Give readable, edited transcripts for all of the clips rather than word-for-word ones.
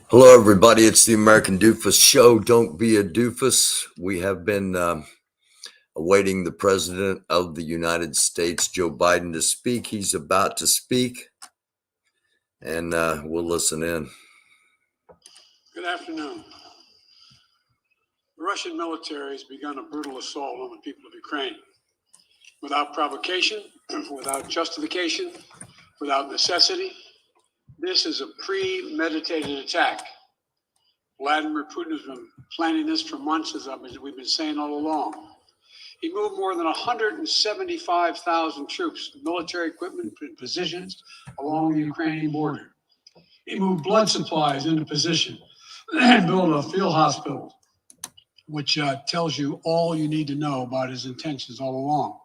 Hello, everybody. It's the American Doofus Show. Don't be a doofus. We have been awaiting the President of the United States, Joe Biden, to speak. He's about to speak, and we'll listen in. Good afternoon. The Russian military has begun a brutal assault on the people of Ukraine. Without provocation, without justification, without necessity, this is a premeditated attack. Vladimir Putin has been planning this for months, as we've been saying all along. He moved more than 175,000 troops, military equipment, and positions along the Ukrainian border. He moved blood supplies into position and built a field hospital, which tells you all you need to know about his intentions all along.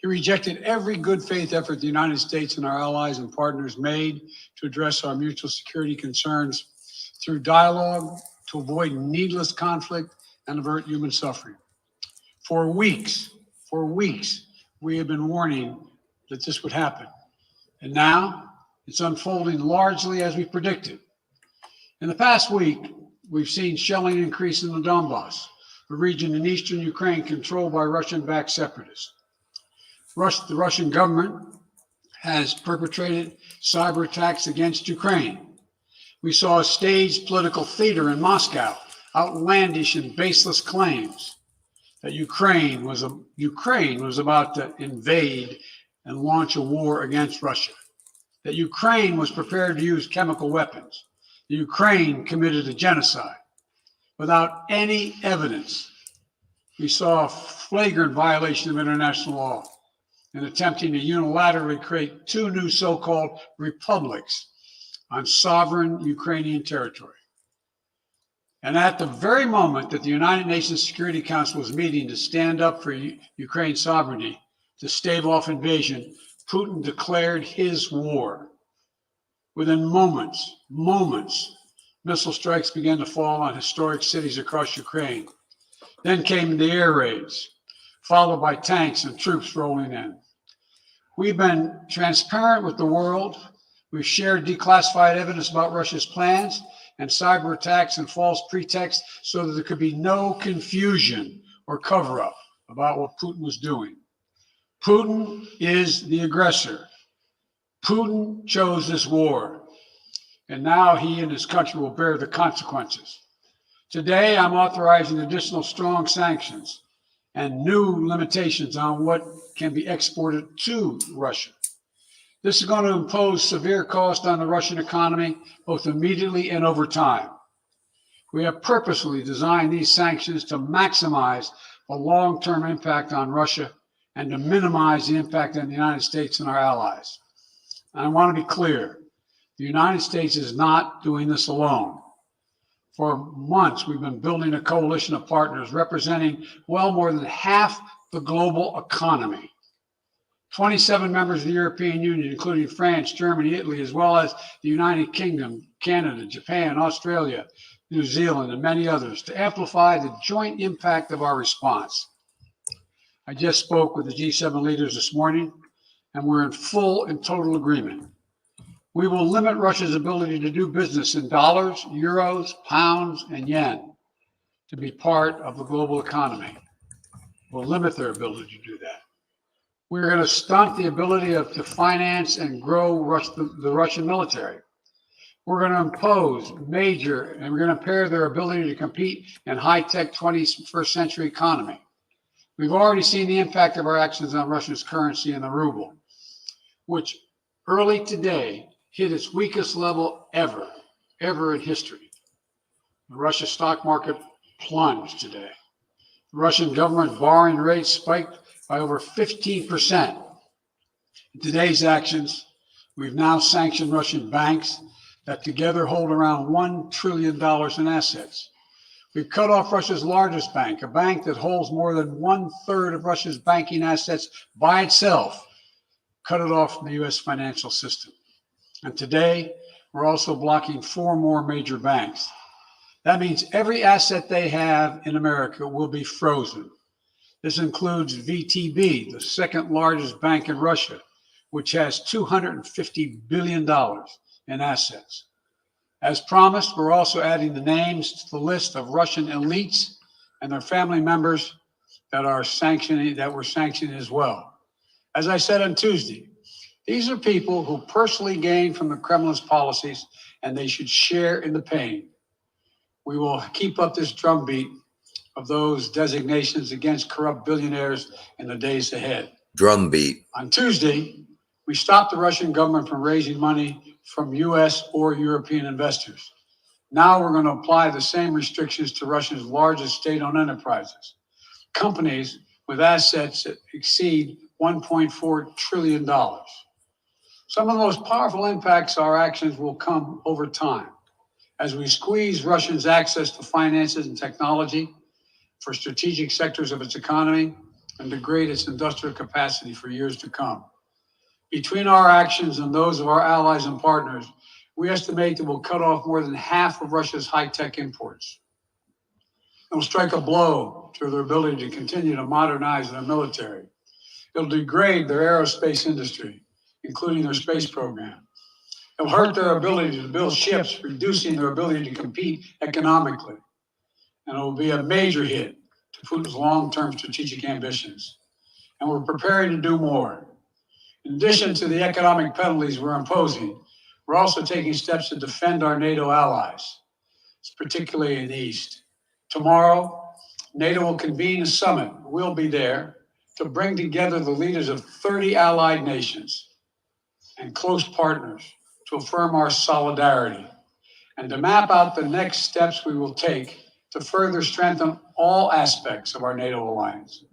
He rejected every good faith effort the United States and our allies and partners made to address our mutual security concerns through dialogue to avoid needless conflict and avert human suffering. For weeks, we have been warning that this would happen. And now it's unfolding largely as we predicted. In the past week, we've seen shelling increase in the Donbass, a region in eastern Ukraine controlled by Russian-backed separatists. The Russian government has perpetrated cyber attacks against Ukraine. We saw a staged political theater in Moscow, outlandish and baseless claims that Ukraine was about to invade and launch a war against Russia, that Ukraine was prepared to use chemical weapons, that Ukraine committed a genocide. Without any evidence, we saw a flagrant violation of international law in attempting to unilaterally create two new so-called republics on sovereign Ukrainian territory. And at the very moment that the United Nations Security Council was meeting to stand up for Ukraine's sovereignty, to stave off invasion, Putin declared his war. Within moments, missile strikes began to fall on historic cities across Ukraine. Then came the air raids, followed by tanks and troops rolling in. We've been transparent with the world. We've shared declassified evidence about Russia's plans and cyber attacks and false pretexts so that there could be no confusion or cover-up about what Putin was doing. Putin is the aggressor. Putin chose this war, and now he and his country will bear the consequences. Today, I'm authorizing additional strong sanctions and new limitations on what can be exported to Russia. This is going to impose severe cost on the Russian economy, both immediately and over time. We have purposely designed these sanctions to maximize the long-term impact on Russia and to minimize the impact on the United States and our allies. And I want to be clear, the United States is not doing this alone. For months, we've been building a coalition of partners representing well more than half the global economy. 27 members of the European Union, including France, Germany, Italy, as well as the United Kingdom, Canada, Japan, Australia, New Zealand, and many others, to amplify the joint impact of our response. I just spoke with the G7 leaders this morning, and we're in full and total agreement. We will limit Russia's ability to do business in dollars, euros, pounds, and yen to be part of the global economy. We'll limit their ability to do that. We're going to stunt the ability to finance and grow the Russian military. We're going to impose and we're going to impair their ability to compete in high-tech 21st century economy. We've already seen the impact of our actions on Russia's currency and the ruble, which early today hit its weakest level ever in history. The Russia stock market plunged today. The Russian government borrowing rate spiked by over 15%. In today's actions, we've now sanctioned Russian banks that together hold around $1 trillion in assets. We've cut off Russia's largest bank, a bank that holds more than 1/3 of Russia's banking assets by itself, cut it off from the U.S. financial system. And today, we're also blocking 4 more major banks. That means every asset they have in America will be frozen. This includes VTB, the second largest bank in Russia, which has $250 billion in assets. As promised, we're also adding the names to the list of Russian elites and their family members that were sanctioned as well. As I said on Tuesday, these are people who personally gain from the Kremlin's policies, and they should share in the pain. We will keep up this drumbeat of those designations against corrupt billionaires in the days ahead. Drumbeat. On Tuesday, we stopped the Russian government from raising money from U.S. or European investors. Now we're going to apply the same restrictions to Russia's largest state-owned enterprises, companies with assets that exceed $1.4 trillion. Some of the most powerful impacts of our actions will come over time as we squeeze Russia's access to finances and technology for strategic sectors of its economy and degrade its industrial capacity for years to come. Between our actions and those of our allies and partners, we estimate that we'll cut off more than half of Russia's high-tech imports. It will strike a blow to their ability to continue to modernize their military. It'll degrade their aerospace industry, including their space program. It'll hurt their ability to build ships, reducing their ability to compete economically. And it will be a major hit to Putin's long-term strategic ambitions. And we're preparing to do more. In addition to the economic penalties we're imposing, we're also taking steps to defend our NATO allies, particularly in the East. Tomorrow, NATO will convene a summit. We'll be there to bring together the leaders of 30 allied nations and close partners to affirm our solidarity and to map out the next steps we will take to further strengthen all aspects of our NATO alliance.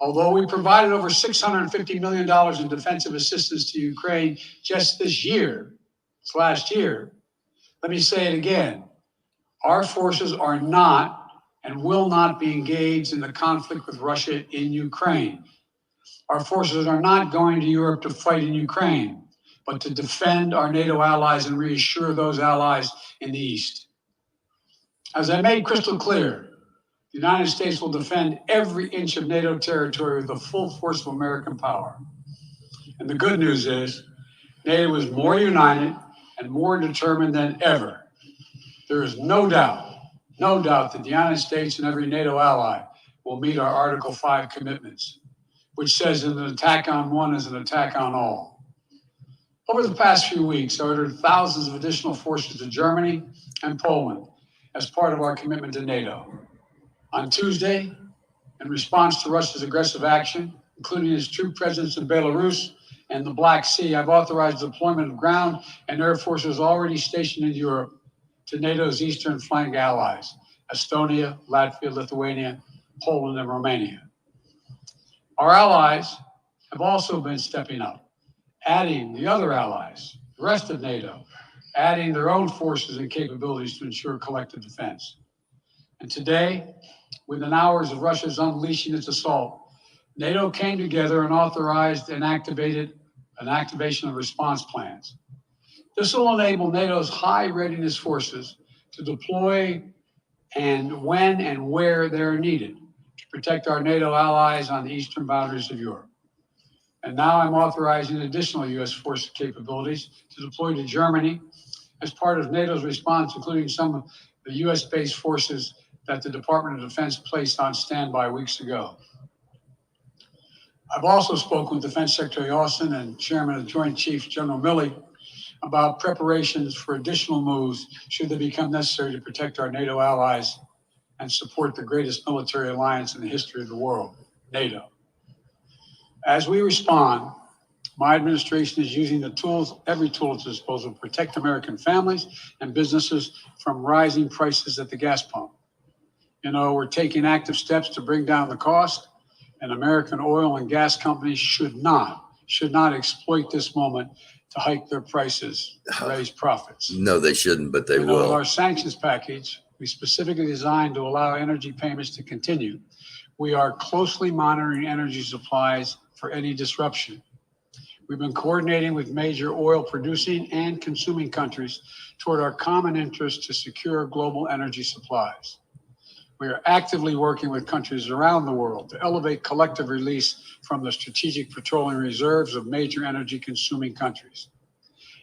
Although we provided over $650 million in defensive assistance to Ukraine just last year, let me say it again. Our forces are not and will not be engaged in the conflict with Russia in Ukraine. Our forces are not going to Europe to fight in Ukraine, but to defend our NATO allies and reassure those allies in the East. As I made crystal clear, the United States will defend every inch of NATO territory with the full force of American power. And the good news is, NATO is more united and more determined than ever. There is no doubt that the United States and every NATO ally will meet our Article 5 commitments, which says that an attack on one is an attack on all. Over the past few weeks, I ordered thousands of additional forces to Germany and Poland as part of our commitment to NATO. On Tuesday, in response to Russia's aggressive action, including its troop presence in Belarus and the Black Sea, I've authorized the deployment of ground and air forces already stationed in Europe to NATO's eastern flank allies, Estonia, Latvia, Lithuania, Poland, and Romania. Our allies have also been stepping up, adding the other allies, the rest of NATO, adding their own forces and capabilities to ensure collective defense. And today, within hours of Russia's unleashing its assault, NATO came together and authorized and activated an activation of response plans. This will enable NATO's high readiness forces to deploy and when and where they're needed to protect our NATO allies on the eastern boundaries of Europe. And now I'm authorizing additional U.S. force capabilities to deploy to Germany as part of NATO's response, including some of the U.S.-based forces that the Department of Defense placed on standby weeks ago. I've also spoken with Defense Secretary Austin and Chairman of the Joint Chiefs, General Milley, about preparations for additional moves should they become necessary to protect our NATO allies and support the greatest military alliance in the history of the world, NATO. As we respond, my administration is using every tool at its disposal to protect American families and businesses from rising prices at the gas pump. We're taking active steps to bring down the cost, and American oil and gas companies should not exploit this moment to hike their prices to raise profits. No, they shouldn't, but they will. With our sanctions package, we specifically designed to allow energy payments to continue. We are closely monitoring energy supplies for any disruption. We've been coordinating with major oil producing and consuming countries toward our common interest to secure global energy supplies. We are actively working with countries around the world to elevate collective release from the strategic petroleum reserves of major energy consuming countries.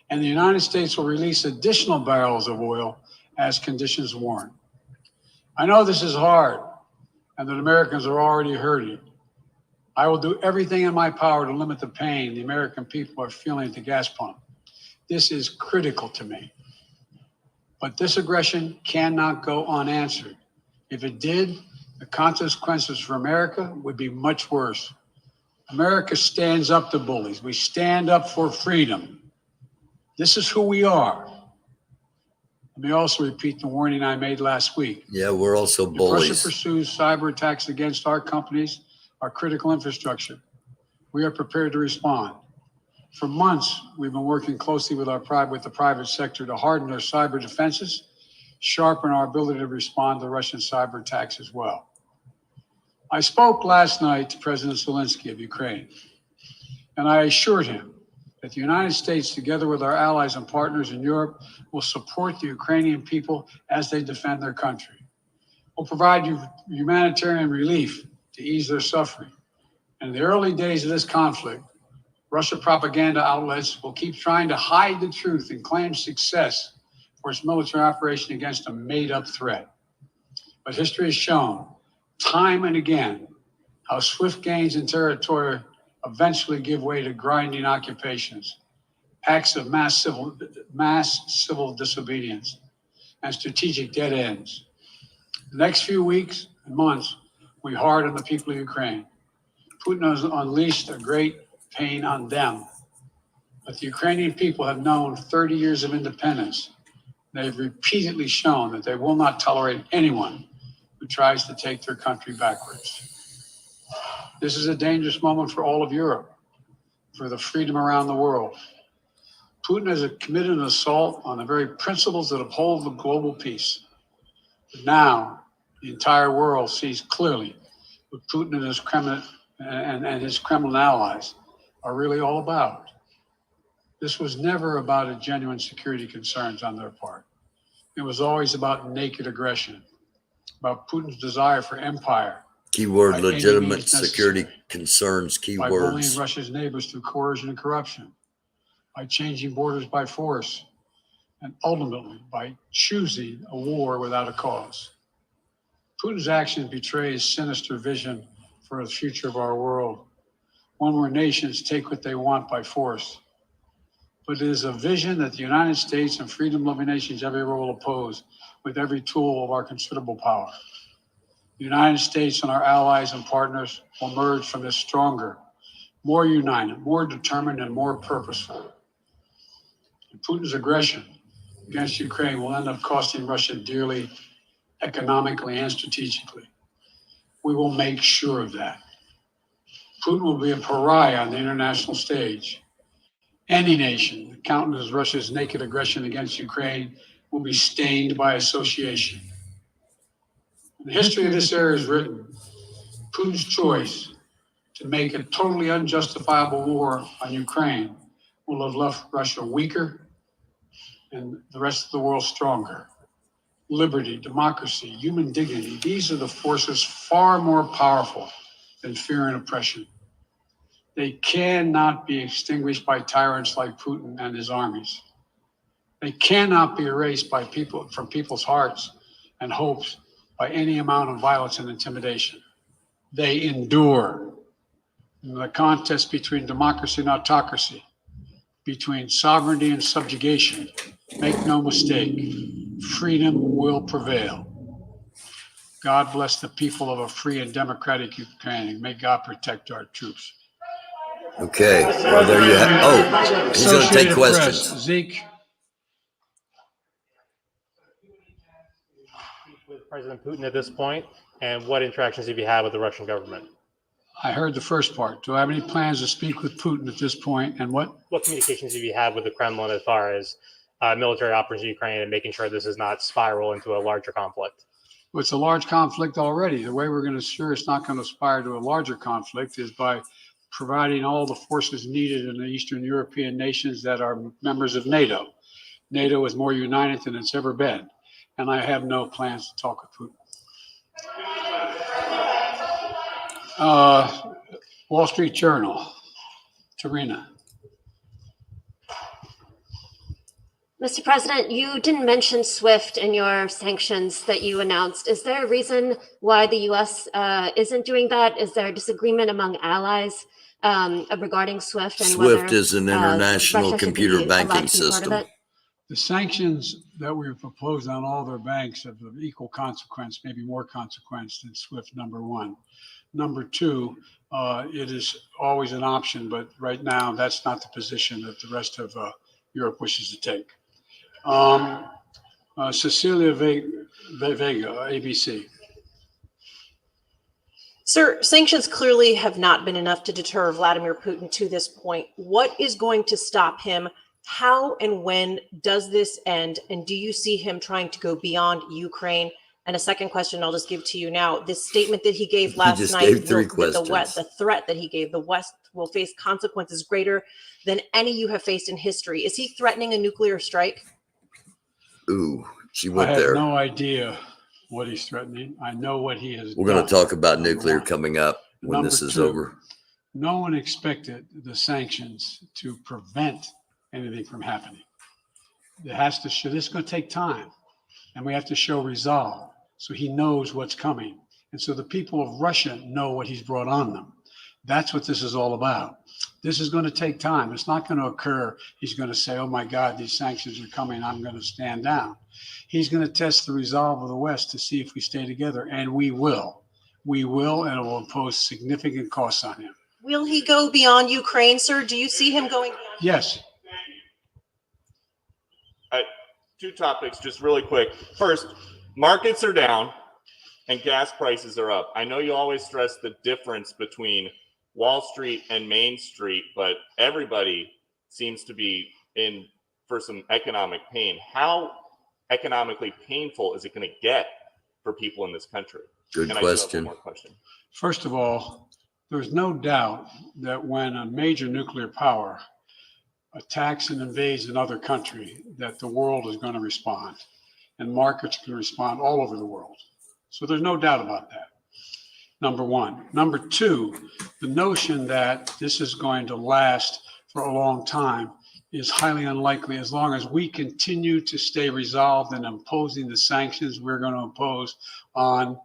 and the United States will release additional barrels of oil as conditions warrant. I know this is hard and that Americans are already hurting. I will do everything in my power to limit the pain the American people are feeling at the gas pump. This is critical to me. But this aggression cannot go unanswered. If it did, the consequences for America would be much worse. America stands up to bullies. We stand up for freedom. This is who we are. Let me also repeat the warning I made last week. Yeah, we're also If bullies. Russia pursues cyber attacks against our companies, our critical infrastructure, we are prepared to respond. For months, we've been working closely with the private sector to harden their cyber defenses, sharpen our ability to respond to Russian cyber attacks as well. I spoke last night to President Zelensky of Ukraine, and I assured him that the United States, together with our allies and partners in Europe, will support the Ukrainian people as they defend their country. We'll provide humanitarian relief to ease their suffering. And in the early days of this conflict, Russian propaganda outlets will keep trying to hide the truth and claim success for its military operation against a made-up threat. But history has shown time and again how swift gains in territory eventually give way to grinding occupations, acts of mass civil disobedience, and strategic dead ends. The next few weeks and months will be hard on the people of Ukraine. Putin has unleashed a great pain on them, but the Ukrainian people have known 30 years of independence. They've repeatedly shown that they will not tolerate anyone who tries to take their country backwards. This is a dangerous moment for all of Europe, for the freedom around the world. Putin has committed an assault on the very principles that uphold the global peace. But now, the entire world sees clearly what Putin and his Kremlin allies are really all about. This was never about a genuine security concerns on their part. It was always about naked aggression, about Putin's desire for empire. Keyword, by any legitimate means security necessary, concerns, by bullying keywords. Russia's neighbors through coercion and corruption, by changing borders by force, and ultimately by choosing a war without a cause. Putin's actions betray his sinister vision for the future of our world, one where nations take what they want by force. But it is a vision that the United States and freedom-loving nations everywhere will oppose with every tool of our considerable power. The United States and our allies and partners will emerge from this stronger, more united, more determined, and more purposeful. And Putin's aggression against Ukraine will end up costing Russia dearly, economically and strategically. We will make sure of that. Putin will be a pariah on the international stage. Any nation that countenances Russia's naked aggression against Ukraine will be stained by association. The history of this era is written. Putin's choice to make a totally unjustifiable war on Ukraine will have left Russia weaker and the rest of the world stronger. Liberty, democracy, human dignity, these are the forces far more powerful than fear and oppression. They cannot be extinguished by tyrants like Putin and his armies. They cannot be erased from people's hearts and hopes by any amount of violence and intimidation. They endure. In the contest between democracy and autocracy, between sovereignty and subjugation, make no mistake, freedom will prevail. God bless the people of a free and democratic Ukraine. May God protect our troops. Okay, well, there you have. Oh, he's going to take Associated questions. Press, Zeke. With President Putin at this point, and what interactions have you had with the Russian government? I heard the first part. Do I have any plans to speak with Putin at this point? And what? What communications have you had with the Kremlin as far as military operations in Ukraine and making sure this does not spiral into a larger conflict? Well, it's a large conflict already. The way we're going to ensure it's not going to aspire to a larger conflict is by providing all the forces needed in the Eastern European nations that are members of NATO. NATO is more united than it's ever been. And I have no plans to talk with Putin. Wall Street Journal, Tarina. Mr. President, you didn't mention SWIFT in your sanctions that you announced. Is there a reason why the U.S. Isn't doing that? Is there a disagreement among allies regarding SWIFT and SWIFT whether is an international Russia should computer be banking allowed to be part of system. it? The sanctions that we proposed on all their banks have of equal consequence, maybe more consequence than SWIFT, number one. Number two, it is always an option, but right now that's not the position that the rest of Europe wishes to take. Cecilia Vega, ABC. Sir, sanctions clearly have not been enough to deter Vladimir Putin to this point. What is going to stop him? How and when does this end? And do you see him trying to go beyond Ukraine? And a second question I'll just give to you now. This statement that he gave last just night, gave three the threat that he gave, the West will face consequences greater than any you have faced in history. Is he threatening a nuclear strike? Ooh, she I went have there. no idea what he's threatening. I know what he has We're going done. to talk about Number nuclear one. coming up when Number this is two, over. No one expected the sanctions to prevent anything from happening. It has to show, this is going to take time, and we have to show resolve so he knows what's coming. And so the people of Russia know what he's brought on them. That's what this is all about. This is going to take time. It's not going to occur. He's going to say, oh my God, these sanctions are coming. I'm going to stand down. He's going to test the resolve of the West to see if we stay together, and we will. We will, and it will impose significant costs on him. Will he go beyond Ukraine, sir? Do you see him going beyond? Yes. Two topics, just really quick. First, markets are down and gas prices are up. I know you always stress the difference between Wall Street and Main Street, but everybody seems to be in for some economic pain. How economically painful is it going to get for people in this country? Good And I do have question. one more question. First of all, there's no doubt that when a major nuclear power attacks and invades another country, that the world is going to respond, and markets can respond all over the world. So there's no doubt about that. Number one. Number two, the notion that this is going to last for a long time is highly unlikely as long as we continue to stay resolved in imposing the sanctions we're going to impose on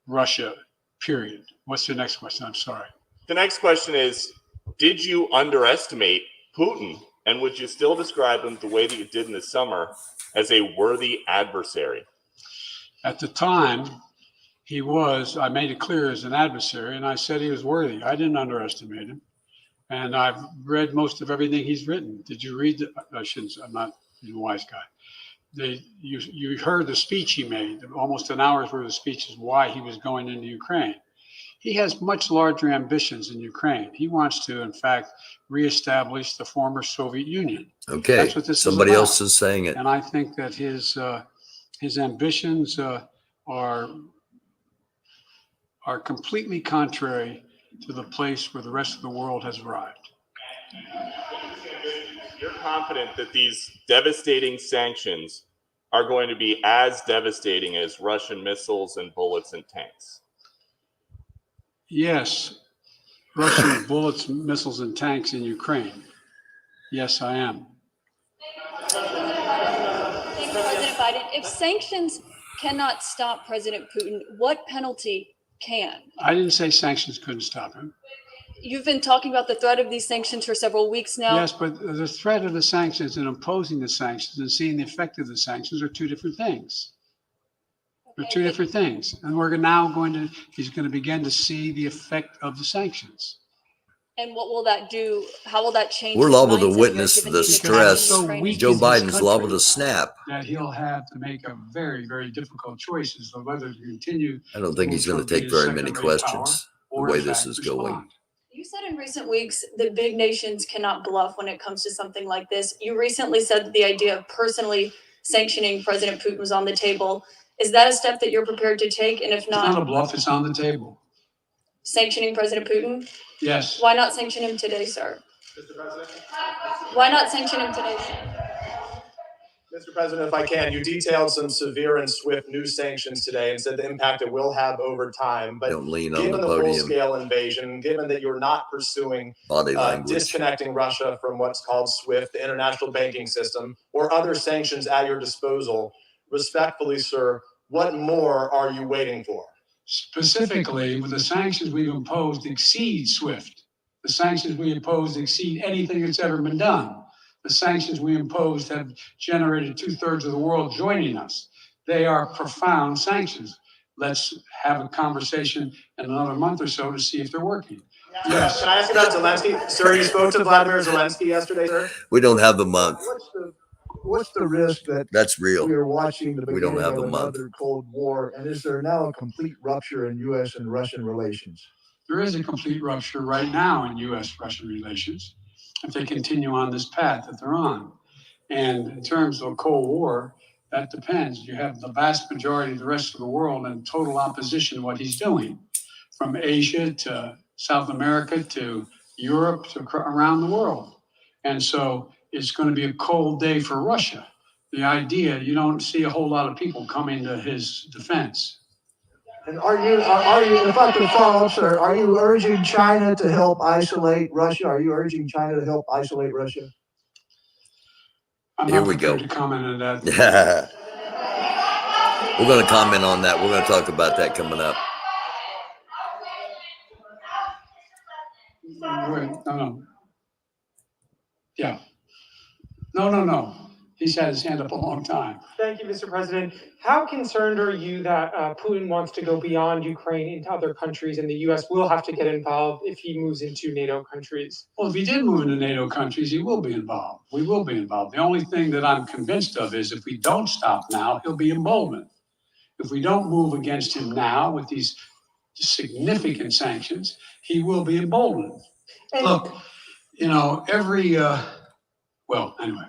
Russia, period. What's your next question? I'm sorry. The next question is, did you underestimate Putin? And would you still describe him the way that you did in the summer as a worthy adversary? At the time, he was, I made it clear as an adversary, and I said he was worthy. I didn't underestimate him. And I've read most of everything he's written. Did you read I shouldn't, I'm not a wise guy. You heard the speech he made, almost an hour's worth of speeches, why he was going into Ukraine. He has much larger ambitions in Ukraine. He wants to, in fact, reestablish the former Soviet Union. Okay, That's what this somebody is about. else is saying it. And I think that his ambitions are completely contrary to the place where the rest of the world has arrived. You're confident that these devastating sanctions are going to be as devastating as Russian missiles and bullets and tanks? Yes, Russian bullets, missiles, and tanks in Ukraine. Yes, I am. Thank you, President Biden. If sanctions cannot stop President Putin, what penalty can? I didn't say sanctions couldn't stop him. You've been talking about the threat of these sanctions for several weeks now. Yes, but the threat of the sanctions and imposing the sanctions and seeing the effect of the sanctions are two different things. They're two different things. And he's going to begin to see the effect of the sanctions. And what will that do? How will that change? We're his liable to mindset witness given the he's stress. attacking Ukraine? weak Joe in his Biden's liable country to snap. that he'll have to make a very, very difficult choices of whether to continue. I don't think he's going to take very many questions the way this is going. You said in recent weeks that big nations cannot bluff when it comes to something like this. You recently said that the idea of personally sanctioning President Putin was on the table. Is that a step that you're prepared to take? And if It's not a not, bluff, it's on the table. sanctioning President Putin? Yes. Why not sanction him today, sir? Mr. President? Why not sanction him today, sir? Mr. President, if I can, you detailed some severe and swift new sanctions today and said the impact it will have over time. But Don't lean on given the the podium. full-scale invasion, given that you're not pursuing Body language. disconnecting Russia from what's called SWIFT, the international banking system, or other sanctions at your disposal, respectfully, sir, what more are you waiting for? Specifically, with the sanctions we've imposed exceed SWIFT. The sanctions we imposed exceed anything that's ever been done. The sanctions we imposed have generated 2/3 of the world joining us. They are profound sanctions. Let's have a conversation in another month or so to see if they're working. Yes. Can I ask about Zelensky? Sir, you spoke to Vladimir Zelensky yesterday, sir? We don't have the month. What's the risk that That's real. we are watching the We don't beginning have of a month. another Cold War? And is there now a complete rupture in U.S. and Russian relations? There is a complete rupture right now in U.S.-Russian relations if they continue on this path that they're on. And in terms of a Cold War, that depends. You have the vast majority of the rest of the world in total opposition to what he's doing, from Asia to South America to Europe to around the world. And so it's going to be a cold day for Russia. The idea, you don't see a whole lot of people coming to his defense. And are you, if I could follow up, sir, are you urging China to help isolate Russia? Are you urging China to help isolate Russia? I'm Here not we go. prepared to comment on that. We're going to comment on that. We're going to talk about that coming up. Wait, no. Yeah. No. He's had his hand up a long time. Thank you, Mr. President. How concerned are you that Putin wants to go beyond Ukraine into other countries, and the U.S. will have to get involved if he moves into NATO countries? Well, if he did move into NATO countries, he will be involved. We will be involved. The only thing that I'm convinced of is if we don't stop now, he'll be emboldened. If we don't move against him now with these significant sanctions, he will be emboldened. Look, well, anyway.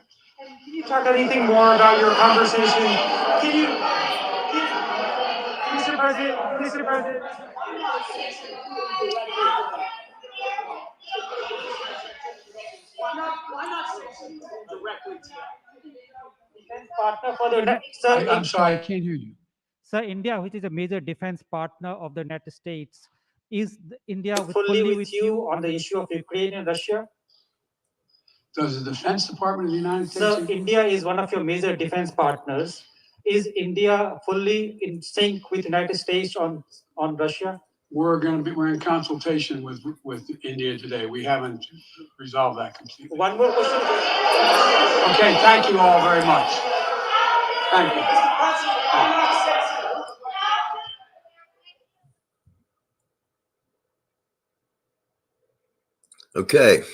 Can you talk anything more about your conversation? Mr. President. Why not say directly to Partner for the sir, I'm sorry, I can't hear you. Sir, India, which is a major defense partner of the United States, is India fully with you on the issue of Ukraine and Russia? Does the Defense Department of the United States? Sir, India is one of your major defense partners. Is India fully in sync with the United States on Russia? We're in consultation with India today. We haven't resolved that completely. One more question. Okay, thank you all very much. Thank you. Okay,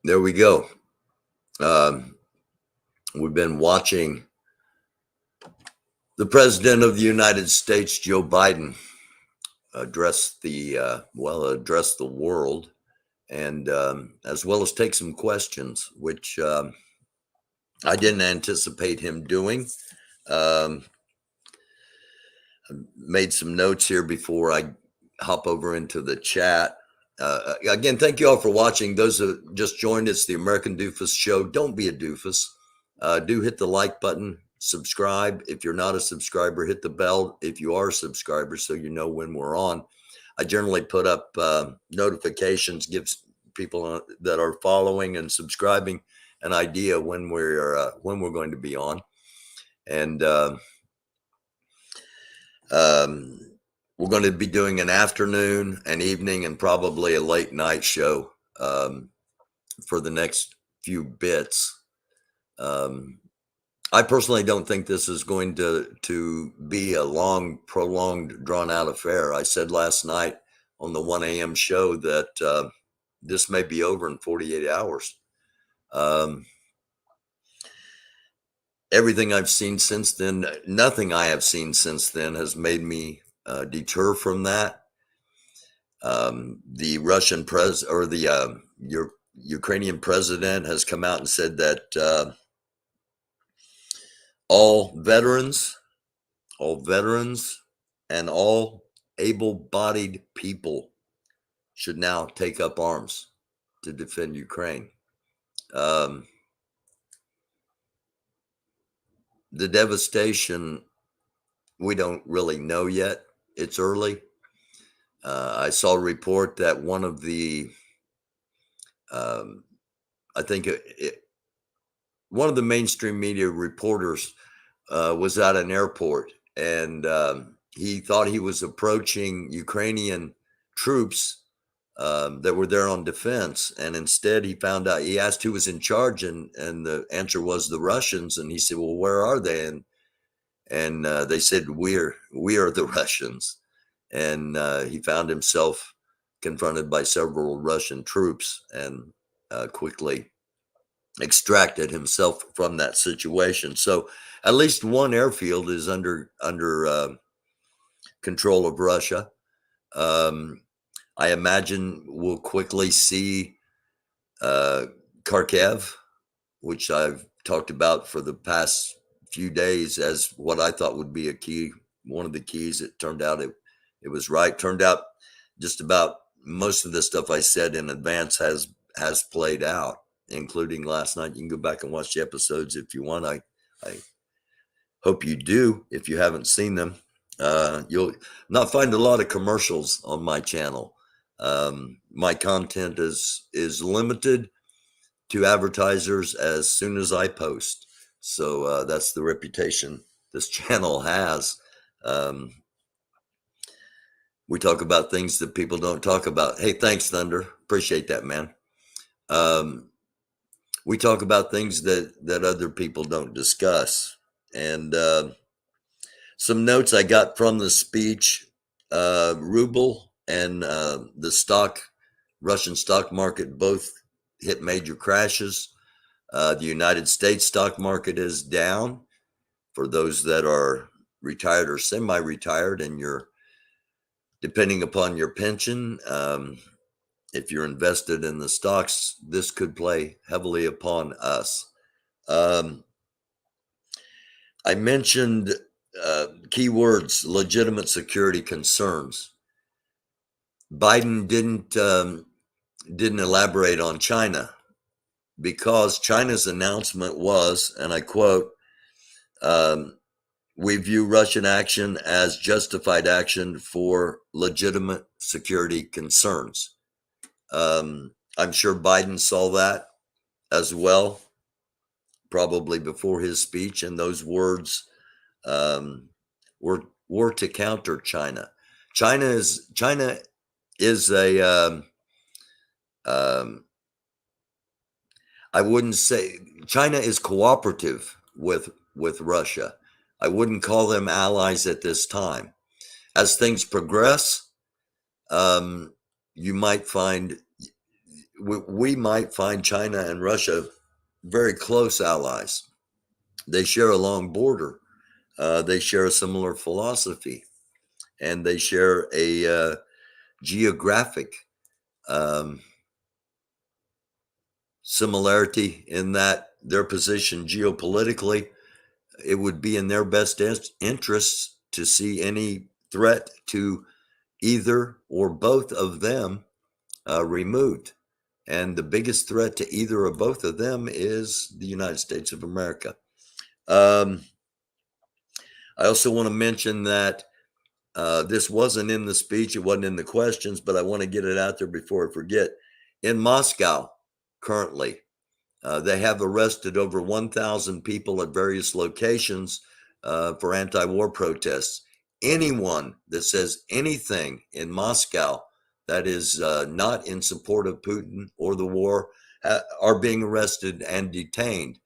there we go. We've been watching the President of the United States, Joe Biden, address the world, and as well as take some questions, which I didn't anticipate him doing. I made some notes here before I hop over into the chat. Again, thank you all for watching. Those who just joined us, the American Doofus Show. Don't be a doofus. Do hit the like button. Subscribe. If you're not a subscriber, hit the bell if you are a subscriber so you know when we're on. I generally put up notifications, gives people that are following and subscribing an idea when we're going to be on. And we're going to be doing an afternoon, an evening, and probably a late night show for the next few bits. I personally don't think this is going to be a long, prolonged, drawn-out affair. I said last night on the 1 a.m. show that this may be over in 48 hours. Everything I've seen since then, nothing I have seen since then has made me deter from that. The Russian Ukrainian president has come out and said that all veterans and all able-bodied people should now take up arms to defend Ukraine. The devastation, we don't really know yet. It's early. I saw a report that one of the, I think one of the mainstream media reporters was at an airport, and he thought he was approaching Ukrainian troops that were there on defense, and instead he found out. He asked who was in charge, and the answer was the Russians. And he said, "Well, where are they?" And they said, we are the Russians." And he found himself confronted by several Russian troops, and quickly extracted himself from that situation. So at least one airfield is under control of Russia. I imagine we'll quickly see Kharkiv, which I've talked about for the past few days as what I thought would be a key, one of the keys. It turned out it was right. Turned out just about most of the stuff I said in advance has played out, including last night. You can go back and watch the episodes if you want. I hope you do. If you haven't seen them, you'll not find a lot of commercials on my channel. My content is limited to advertisers as soon as I post. So that's the reputation this channel has. We talk about things that people don't talk about. Hey, thanks, Thunder. Appreciate that, man. We talk about things that other people don't discuss. And some notes I got from the speech: ruble and the Russian stock market both hit major crashes. The United States stock market is down. For those that are retired or semi-retired, and you're depending upon your pension, if you're invested in the stocks, this could play heavily upon us. I mentioned keywords: legitimate security concerns. Biden didn't elaborate on China, because China's announcement was, and I quote, "We view Russian action as justified action for legitimate security concerns." I'm sure Biden saw that as well, probably before his speech, and those words were to counter China. China is a I wouldn't say China is cooperative with Russia. I wouldn't call them allies at this time. As things progress, you might find we might find China and Russia very close allies. They share a long border. They share a similar philosophy, and they share a geographic similarity in that their position geopolitically, it would be in their best interests to see any threat to either or both of them removed. And the biggest threat to either or both of them is the United States of America. I also want to mention that this wasn't in the speech, it wasn't in the questions, but I want to get it out there before I forget. In Moscow, currently, they have arrested over 1,000 people at various locations for anti-war protests. Anyone that says anything in Moscow that is not in support of Putin or the war are being arrested and detained.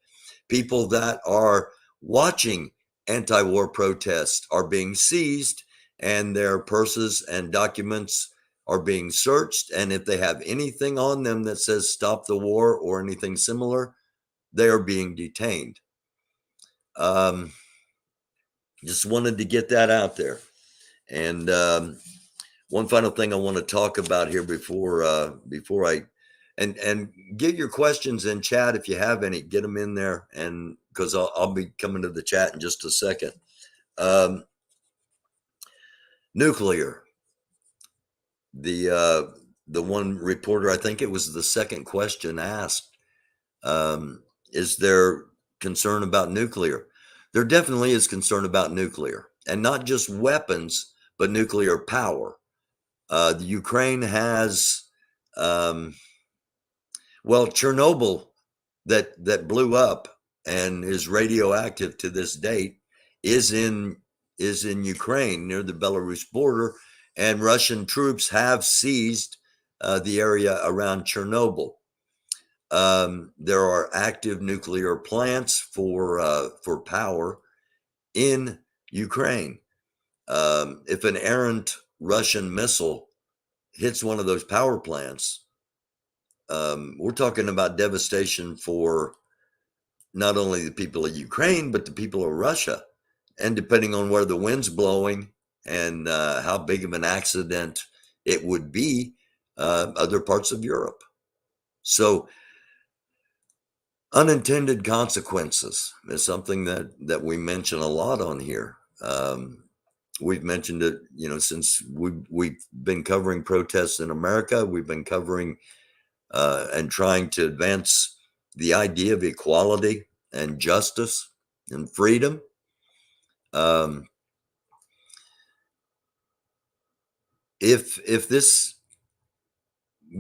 People that are watching anti-war protests are being seized, and their purses and documents are being searched. And if they have anything on them that says stop the war or anything similar, they are being detained. Just wanted to get that out there. And one final thing I want to talk about here before I and get your questions in chat if you have any. Get them in there, and because I'll be coming to the chat in just a second. Nuclear. The one reporter, I think it was the second question asked, is there concern about nuclear? there definitely is concern about nuclear, and not just weapons, but nuclear power. The Ukraine has, well, Chernobyl that blew up and is radioactive to this date is in Ukraine near the Belarus border, and Russian troops have seized the area around Chernobyl. There are active nuclear plants for power in Ukraine. If an errant Russian missile hits one of those power plants, we're talking about devastation for not only the people of Ukraine, but the people of Russia. And depending on where the wind's blowing and how big of an accident it would be, other parts of Europe. So unintended consequences is something that we mention a lot on here. We've mentioned it, since we've been covering protests in America. We've been covering and trying to advance the idea of equality and justice and freedom. If this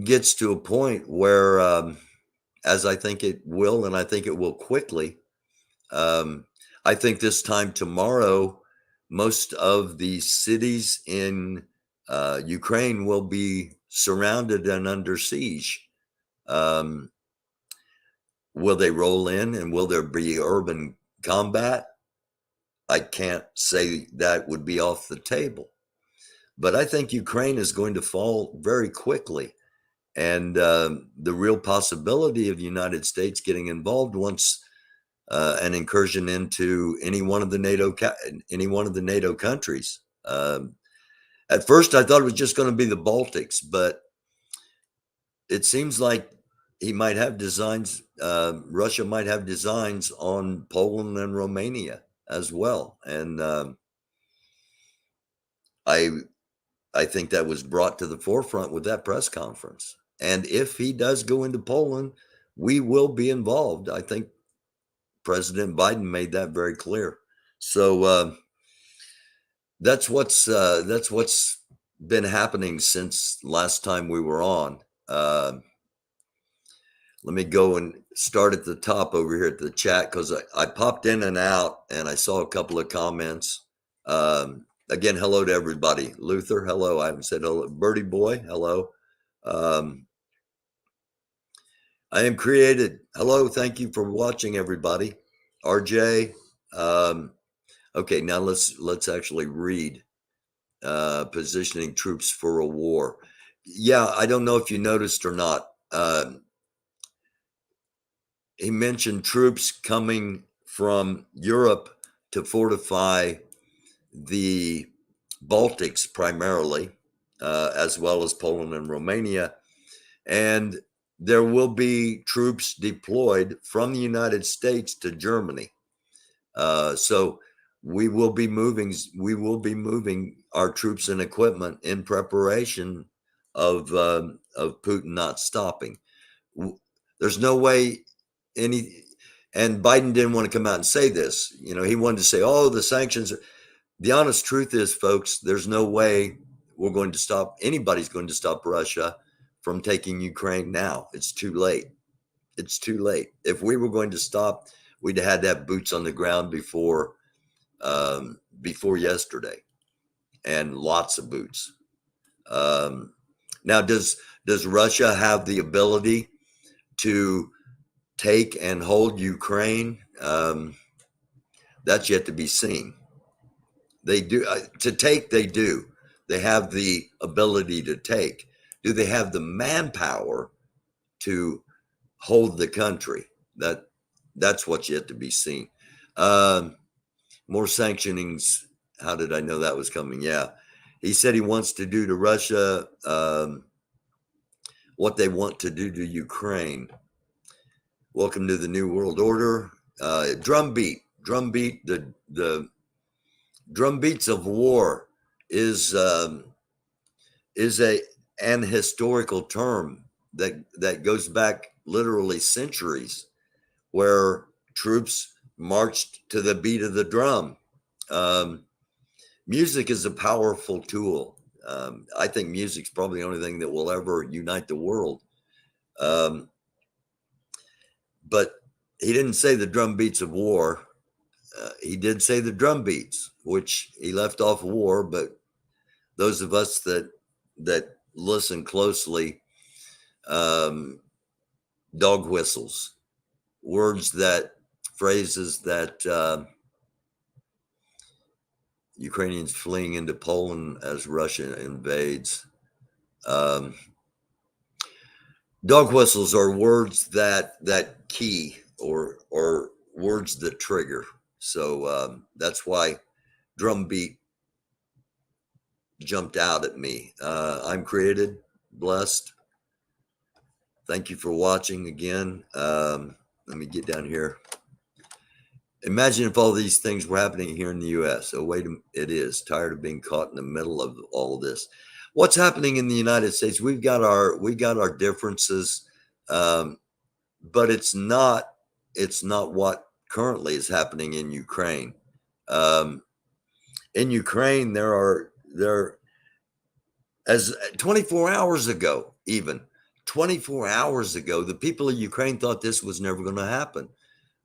gets to a point where, as I think it will, and I think it will quickly, I think this time tomorrow, most of the cities in Ukraine will be surrounded and under siege. Will they roll in, and will there be urban combat? I can't say that would be off the table, but I think Ukraine is going to fall very quickly. And the real possibility of the United States getting involved once an incursion into any one of the NATO countries. At first, I thought it was just going to be the Baltics, but it seems like he might have designs. Russia might have designs on Poland and Romania as well, and I think that was brought to the forefront with that press conference. And if he does go into Poland, we will be involved. I think President Biden made that very clear. So that's what's been happening since last time we were on. Let me go and start at the top over here at the chat, because I popped in and out and I saw a couple of comments. Again, hello to everybody. Luther, hello. I haven't said hello. Birdie Boy, hello. I am created. Hello, thank you for watching, everybody. RJ. Okay, now let's actually read. Positioning troops for a war. Yeah, I don't know if you noticed or not. He mentioned troops coming from Europe to fortify the Baltics primarily, as well as Poland and Romania. And there will be troops deployed from the United States to Germany. So we will be moving our troops and equipment in preparation of Putin not stopping. There's no way and Biden didn't want to come out and say this. He wanted to say, oh, the sanctions. The honest truth is, folks, there's no way anybody's going to stop Russia from taking Ukraine now. It's too late. It's too late. If we were going to stop, we'd have had to have boots on the ground before yesterday, and lots of boots. Now, does Russia have the ability to take and hold Ukraine? That's yet to be seen. They do to take. They do. They have the ability to take. Do they have the manpower to hold the country? That's what's yet to be seen. More sanctionings. How did I know that was coming? Yeah. He said he wants to do to Russia what they want to do to Ukraine. Welcome to the New World Order. Drumbeat. The drumbeats of war is an historical term that goes back literally centuries, where troops marched to the beat of the drum. Music is a powerful tool. I think music's probably the only thing that will ever unite the world. But he didn't say the drum beats of war. He did say the drum beats, which he left off war. But those of us that listen closely, dog whistles, phrases that Ukrainians fleeing into Poland as Russia invades. Dog whistles are words that key or words that trigger. So that's why drum beat jumped out at me. I'm created, blessed. Thank you for watching again. Let me get down here. Imagine if all these things were happening here in the U.S. Oh, wait, it is. Tired of being caught in the middle of all of this. What's happening in the United States? We've got our differences, but it's not what currently is happening in Ukraine. In Ukraine, as 24 hours ago, even 24 hours ago, the people of Ukraine thought this was never going to happen.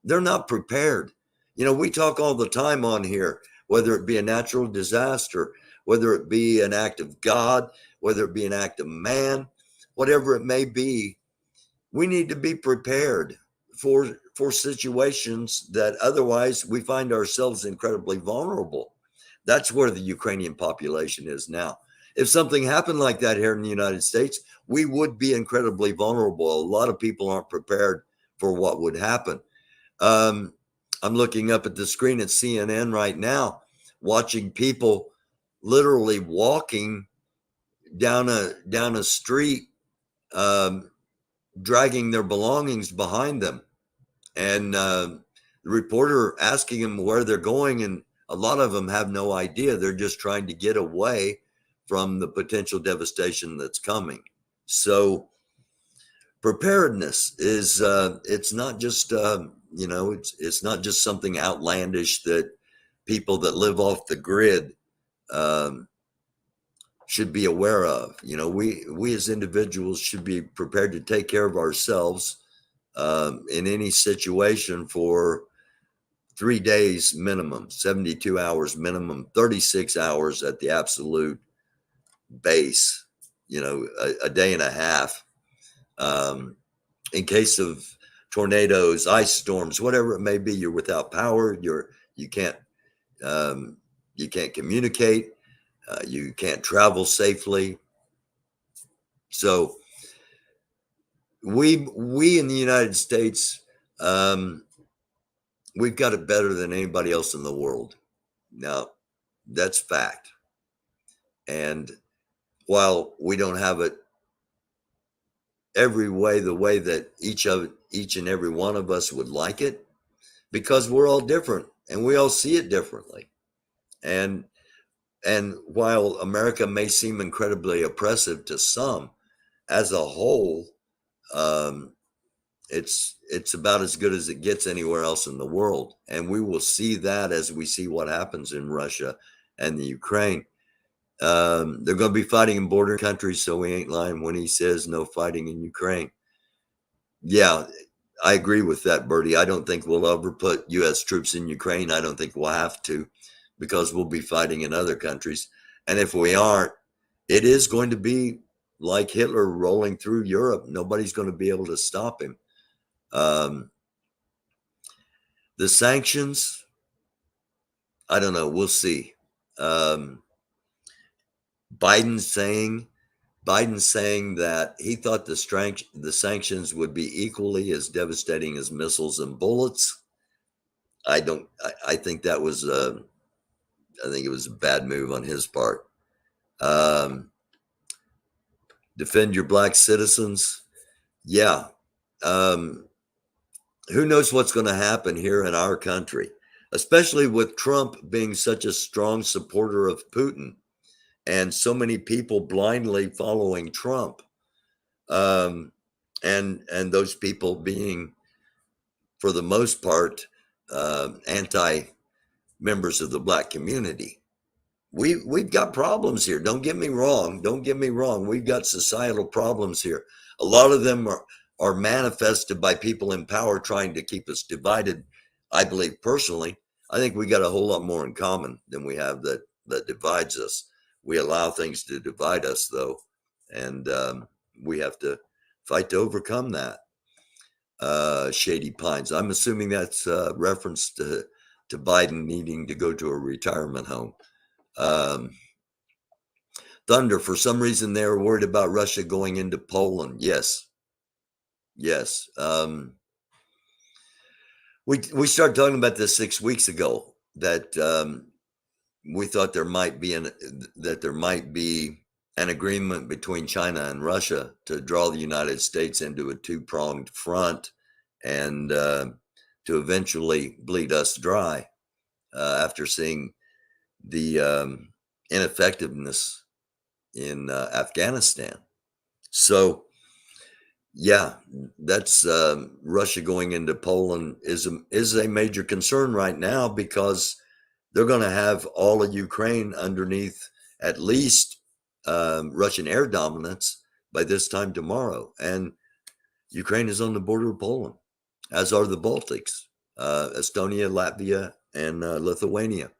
They're not prepared. You know, we talk all the time on here, whether it be a natural disaster, whether it be an act of God, whether it be an act of man, whatever it may be, we need to be prepared for situations that otherwise we find ourselves incredibly vulnerable. That's where the Ukrainian population is now. If something happened like that here in the United States, we would be incredibly vulnerable. A lot of people aren't prepared for what would happen. I'm looking up at the screen at CNN right now, watching people literally walking down a street, dragging their belongings behind them, and the reporter asking them where they're going, and a lot of them have no idea. They're just trying to get away from the potential devastation that's coming. So preparedness is it's not just it's not just something outlandish that people that live off the grid should be aware of. You know, we as individuals should be prepared to take care of ourselves in any situation for 3 days minimum, 72 hours minimum, 36 hours at the absolute base, you know, a day and a half. In case of tornadoes, ice storms, whatever it may be, you're without power, you can't communicate, you can't travel safely. So we in the United States, we've got it better than anybody else in the world. Now, that's fact. And while we don't have it every way, the way that each and every one of us would like it, because we're all different and we all see it differently. And while America may seem incredibly oppressive to some, as a whole, it's about as good as it gets anywhere else in the world. And we will see that as we see what happens in Russia and the Ukraine. They're going to be fighting in border countries, so we ain't lying when he says no fighting in Ukraine. Yeah, I agree with that, Bertie. I don't think we'll ever put U.S. troops in Ukraine. I don't think we'll have to, because we'll be fighting in other countries. And if we aren't, it is going to be like Hitler rolling through Europe. Nobody's going to be able to stop him. The sanctions, I don't know. We'll see. Biden saying that he thought the sanctions would be equally as devastating as missiles and bullets. I think that was I think it was a bad move on his part. Defend your black citizens. Yeah. Who knows what's going to happen here in our country, especially with Trump being such a strong supporter of Putin and so many people blindly following Trump. And those people being, for the most part, anti-members of the black community. We've got problems here. Don't get me wrong. Don't get me wrong. We've got societal problems here. A lot of them are manifested by people in power trying to keep us divided. I believe personally, I think we got a whole lot more in common than we have that divides us. We allow things to divide us, though, and we have to fight to overcome that. Shady Pines. I'm assuming that's reference to Biden needing to go to a retirement home. Thunder, for some reason, they're worried about Russia going into Poland. Yes. Yes. We started talking about this 6 weeks ago, that we thought there might be an agreement between China and Russia to draw the United States into a two-pronged front and to eventually bleed us dry after seeing the ineffectiveness in Afghanistan. So, yeah, that's Russia going into Poland is a major concern right now, because they're going to have all of Ukraine underneath at least Russian air dominance by this time tomorrow. And Ukraine is on the border of Poland, as are the Baltics, Estonia, Latvia, and Lithuania.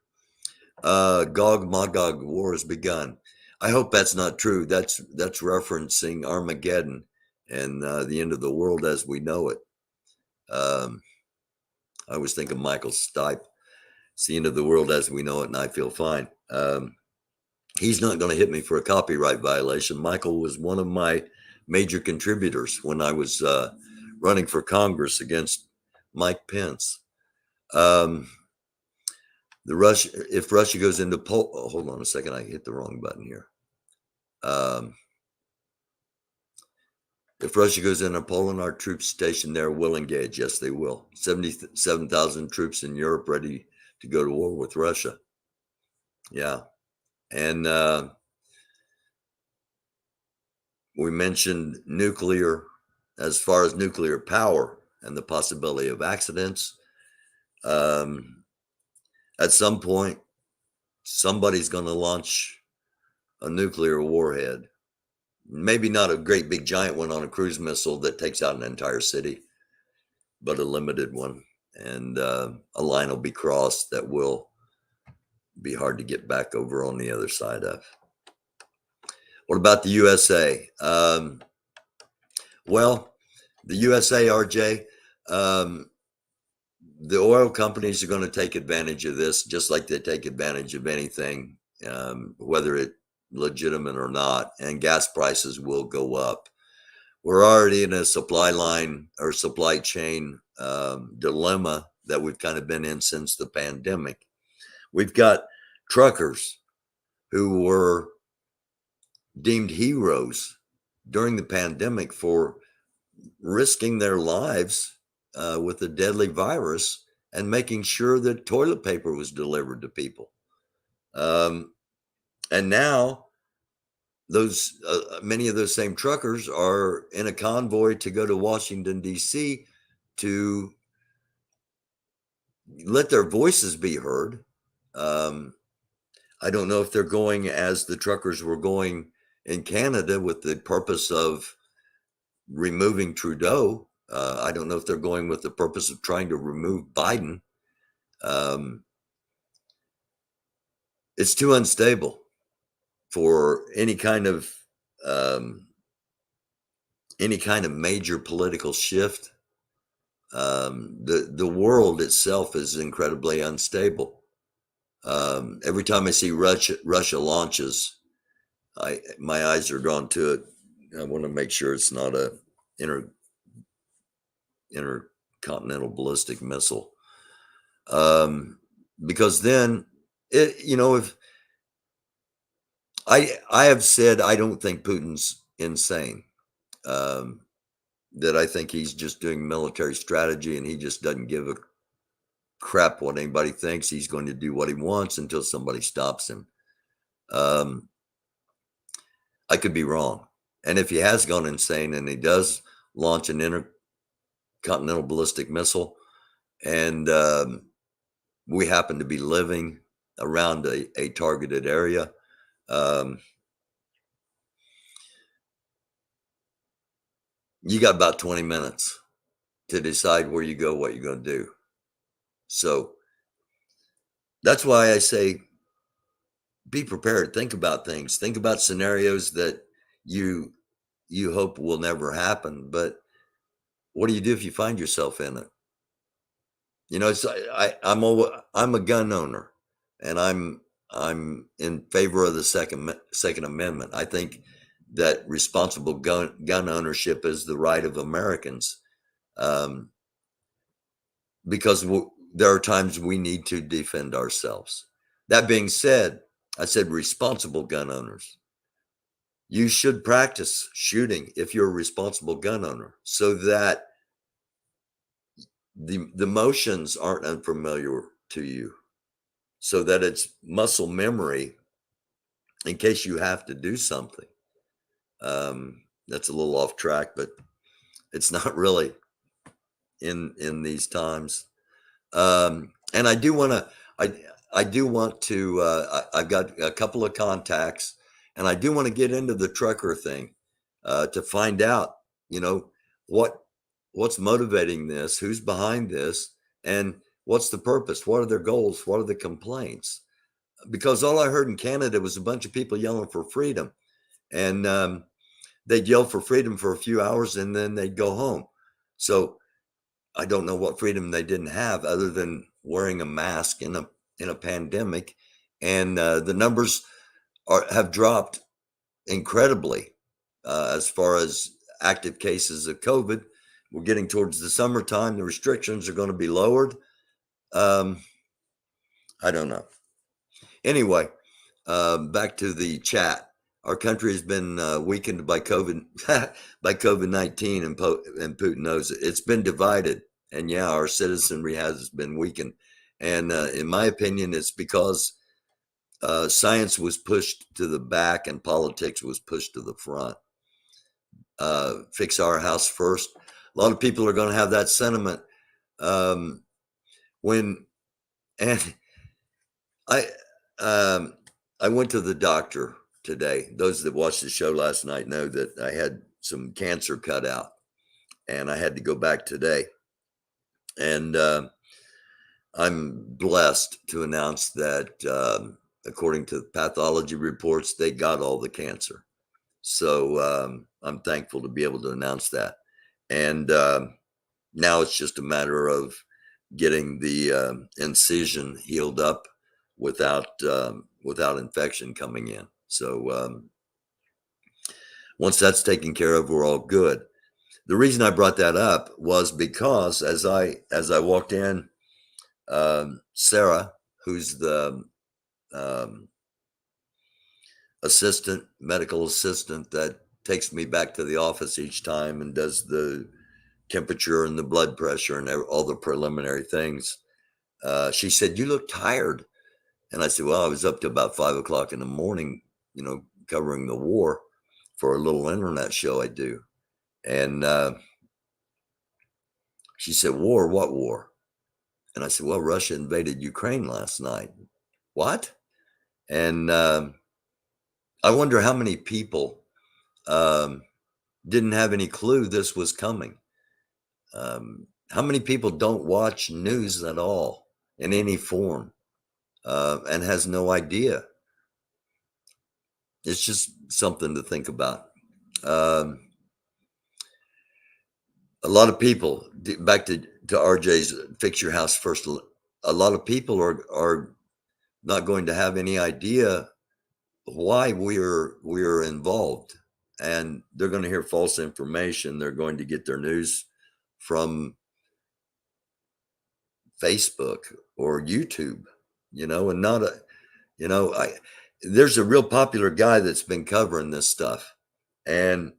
Gog Magog war has begun. I hope that's not true. That's referencing Armageddon and the end of the world as we know it. I always think of Michael Stipe. It's the end of the world as we know it, and I feel fine. He's not going to hit me for a copyright violation. Michael was one of my major contributors when I was running for Congress against Mike Pence. If Russia goes into Poland, hold on a second, I hit the wrong button here. If Russia goes into Poland, our troops stationed there will engage. Yes, they will. 77,000 troops in Europe ready to go to war with Russia. Yeah. And we mentioned nuclear, as far as nuclear power and the possibility of accidents. At some point, somebody's going to launch a nuclear warhead. Maybe not a great big giant one on a cruise missile that takes out an entire city, but a limited one. And a line will be crossed that will be hard to get back over on the other side of. What about the USA? Well, the USA, RJ, the oil companies are going to take advantage of this, just like they take advantage of anything, whether it's legitimate or not, and gas prices will go up. We're already in a supply line or supply chain dilemma that we've kind of been in since the pandemic. We've got truckers who were deemed heroes during the pandemic for risking their lives with a deadly virus and making sure that toilet paper was delivered to people. And now those many of those same truckers are in a convoy to go to Washington, D.C. to let their voices be heard. I don't know if they're going as the truckers were going in Canada with the purpose of removing Trudeau. I don't know if they're going with the purpose of trying to remove Biden. It's too unstable for any kind of major political shift. The world itself is incredibly unstable. Every time I see Russia launches, my eyes are drawn to it. I want to make sure it's not a intercontinental ballistic missile, because then if I have said I don't think Putin's insane, that I think he's just doing military strategy and he just doesn't give a crap what anybody thinks. He's going to do what he wants until somebody stops him. I could be wrong. And if he has gone insane and he does launch an intercontinental ballistic missile and we happen to be living around a targeted area. You got about 20 minutes to decide where you go, what you're going to do. So that's why I say be prepared. Think about things. Think about scenarios that you hope will never happen. But what do you do if you find yourself in it? You know, it's I'm a gun owner, and I'm in favor of the Second Amendment. I think that responsible gun ownership is the right of Americans, because there are times we need to defend ourselves. That being said, I said responsible gun owners. You should practice shooting if you're a responsible gun owner, so that the motions aren't unfamiliar to you, so that it's muscle memory in case you have to do something. That's a little off track, but it's not really in these times. And I do want to, I've got a couple of contacts, and I do want to get into the trucker thing, to find out, you know, what's motivating this, who's behind this, and what's the purpose? What are their goals? What are the complaints? Because all I heard in Canada was a bunch of people yelling for freedom, and they'd yell for freedom for a few hours and then they'd go home. So I don't know what freedom they didn't have other than wearing a mask in a pandemic, and the numbers have dropped incredibly as far as active cases of COVID. We're getting towards the summertime. The restrictions are going to be lowered. I don't know. Anyway, back to the chat. Our country has been weakened by COVID, by COVID-19, and Putin knows it. It's been divided, and yeah, our citizenry has been weakened. And in my opinion, it's because science was pushed to the back and politics was pushed to the front. Fix our house first. A lot of people are going to have that sentiment. And I went to the doctor today. Those that watched the show last night know that I had some cancer cut out, and I had to go back today. And I'm blessed to announce that, according to pathology reports, they got all the cancer. So I'm thankful to be able to announce that. And now it's just a matter of getting the incision healed up without infection coming in. So once that's taken care of, we're all good. The reason I brought that up was because as I walked in, Sarah, who's the medical assistant that takes me back to the office each time and does the temperature and the blood pressure and all the preliminary things, she said, "You look tired." And I said, "Well, I was up to about 5 o'clock in the morning, covering the war for a little internet show I do." And she said, "War? What war?" And I said, "Well, Russia invaded Ukraine last night." "What?" And I wonder how many people didn't have any clue this was coming. How many people don't watch news at all in any form, and has no idea? It's just something to think about. A lot of people, back to RJ's fix your house first. A lot of people are not going to have any idea why we're involved, and they're going to hear false information. They're going to get their news from Facebook or YouTube, and not there's a real popular guy that's been covering this stuff, and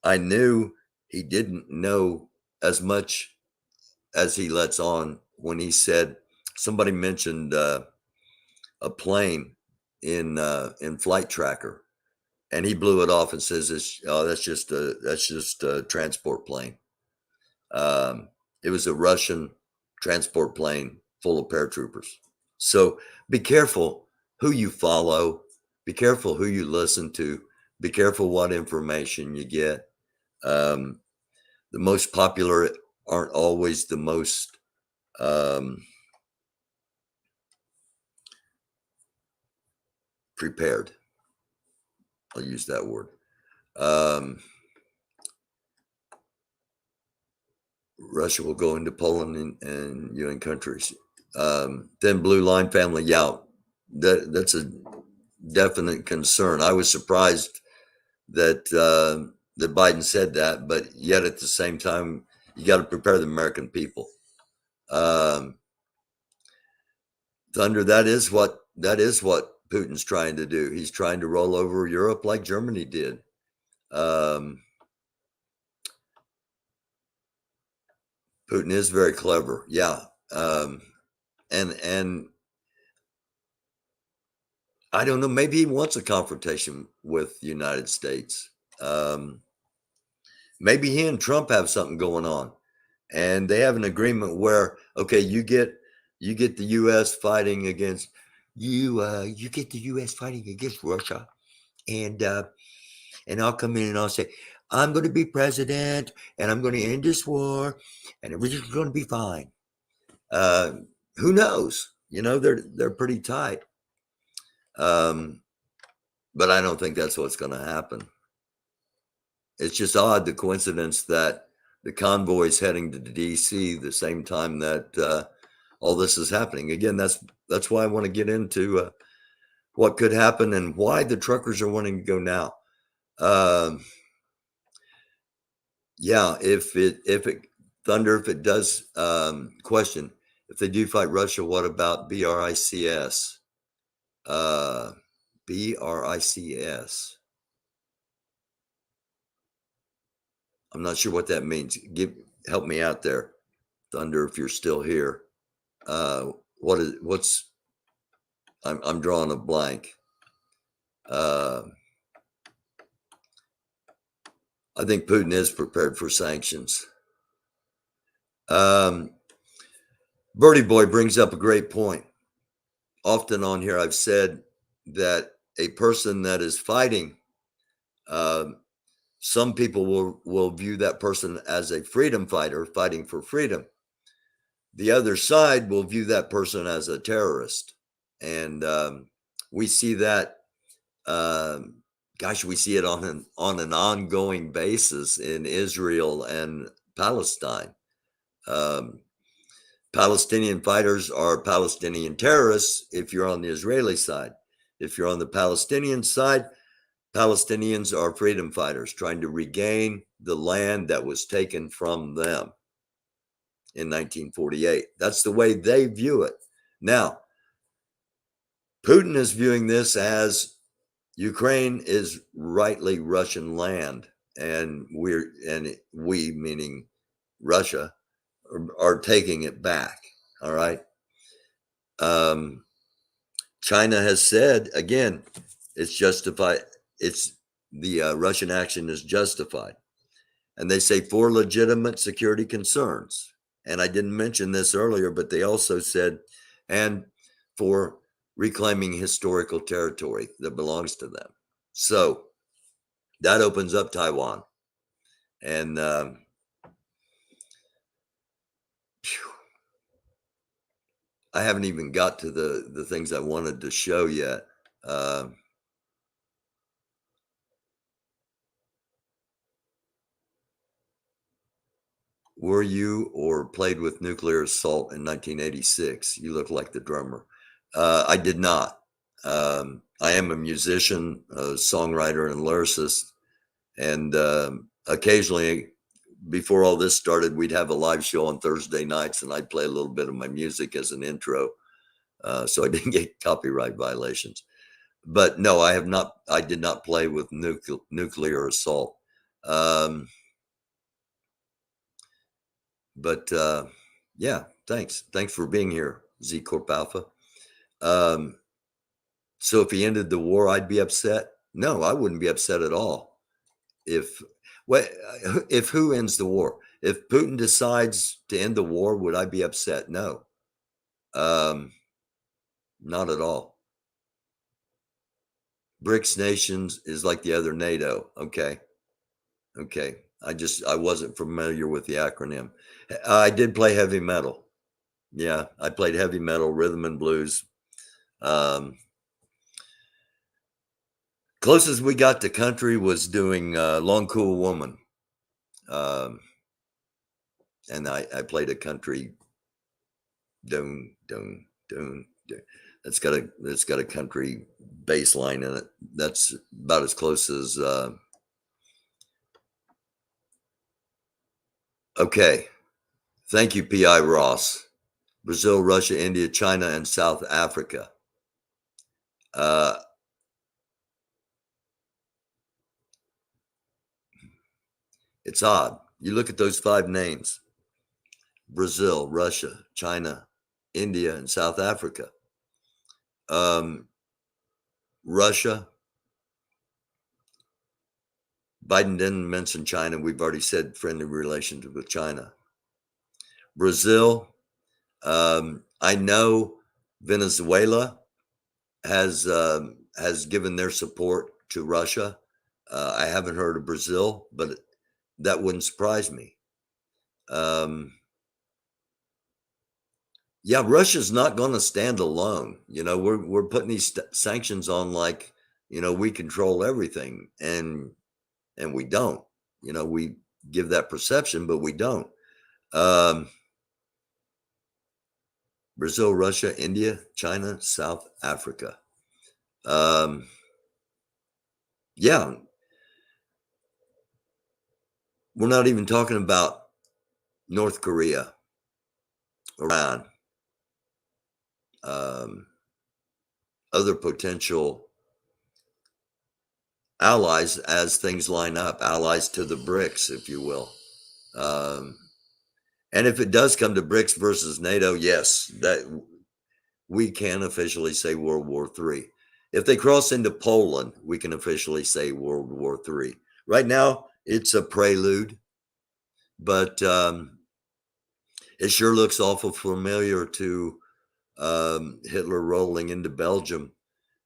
I knew he didn't know as much as he lets on when he said somebody mentioned a plane in Flight Tracker, and he blew it off and says, that's just a transport plane." It was a Russian transport plane full of paratroopers. So be careful who you follow. Be careful who you listen to. Be careful what information you get. The most popular aren't always the most prepared. I'll use that word. Russia will go into Poland and UN countries. Thin blue line family, yeah, that's a definite concern. I was surprised that that Biden said that, but yet at the same time, you got to prepare the American people. Thunder, that is what Putin's trying to do. He's trying to roll over Europe like Germany did. Putin is very clever, yeah, and I don't know. Maybe he wants a confrontation with the United States. Maybe he and Trump have something going on, and they have an agreement where, okay, you get the U.S. fighting against you. You get the U.S. fighting against Russia, and I'll come in and I'll say, I'm going to be president, and I'm going to end this war, and everything's going to be fine. Who knows? You know, they're pretty tight. But I don't think that's what's going to happen. It's just odd, the coincidence that the convoy is heading to DC the same time that all this is happening. Again, that's why I want to get into what could happen and why the truckers are wanting to go now. Yeah, if it does, question, if they do fight Russia, what about BRICS? BRICS. I'm not sure what that means. Help me out there, Thunder, if you're still here. I'm drawing a blank. I think Putin is prepared for sanctions. Birdie Boy brings up a great point. Often on here, I've said that a person that is fighting, some people will view that person as a freedom fighter fighting for freedom. The other side will view that person as a terrorist. And we see that, we see it on an ongoing basis in Israel and Palestine. Palestinian fighters are Palestinian terrorists if you're on the Israeli side. If you're on the Palestinian side, Palestinians are freedom fighters trying to regain the land that was taken from them in 1948. That's the way they view it. Now, Putin is viewing this as Ukraine is rightly Russian land, and we meaning Russia are taking it back. All right. China has said again, it's justified. It's the Russian action is justified, and they say for legitimate security concerns. And I didn't mention this earlier, but they also said, and for reclaiming historical territory that belongs to them. So that opens up Taiwan. And I haven't even got to the things I wanted to show yet. Were you or played with nuclear assault in 1986? You look like the drummer. I did not. I am a musician, a songwriter, and lyricist. And occasionally, before all this started, we'd have a live show on Thursday nights, and I'd play a little bit of my music as an intro, so I didn't get copyright violations. But no, I have not. I did not play with nuclear assault. But yeah, thanks for being here, Z Corp Alpha. So if he ended the war, I'd be upset. No, I wouldn't be upset at all. If who ends the war? If Putin decides to end the war, would I be upset? No. Not at all. BRICS nations is like the other NATO. Okay. I wasn't familiar with the acronym. I did play heavy metal. Yeah, I played heavy metal, rhythm and blues. Closest we got to country was doing Long Cool Woman. And I played a country doon. It's got a country bass line in it. That's about as close as okay. Thank you, P.I. Ross. Brazil, Russia, India, China, and South Africa. It's odd. You look at those 5 names: Brazil, Russia, China, India, and South Africa. Russia, Biden didn't mention China. We've already said friendly relations with China. Brazil, I know Venezuela has given their support to Russia. I haven't heard of Brazil, but that wouldn't surprise me. Yeah, Russia's not going to stand alone. You know, we're putting these sanctions on like, you know, we control everything, and we don't. You know, we give that perception, but we don't. Brazil, Russia, India, China, South Africa. Yeah, we're not even talking about North Korea, Iran, other potential allies as things line up, allies to the BRICS, if you will. And if it does come to BRICS versus NATO, yes, that we can officially say World War III. If they cross into Poland, we can officially say World War III. Right now, it's a prelude, but it sure looks awful familiar to Hitler rolling into Belgium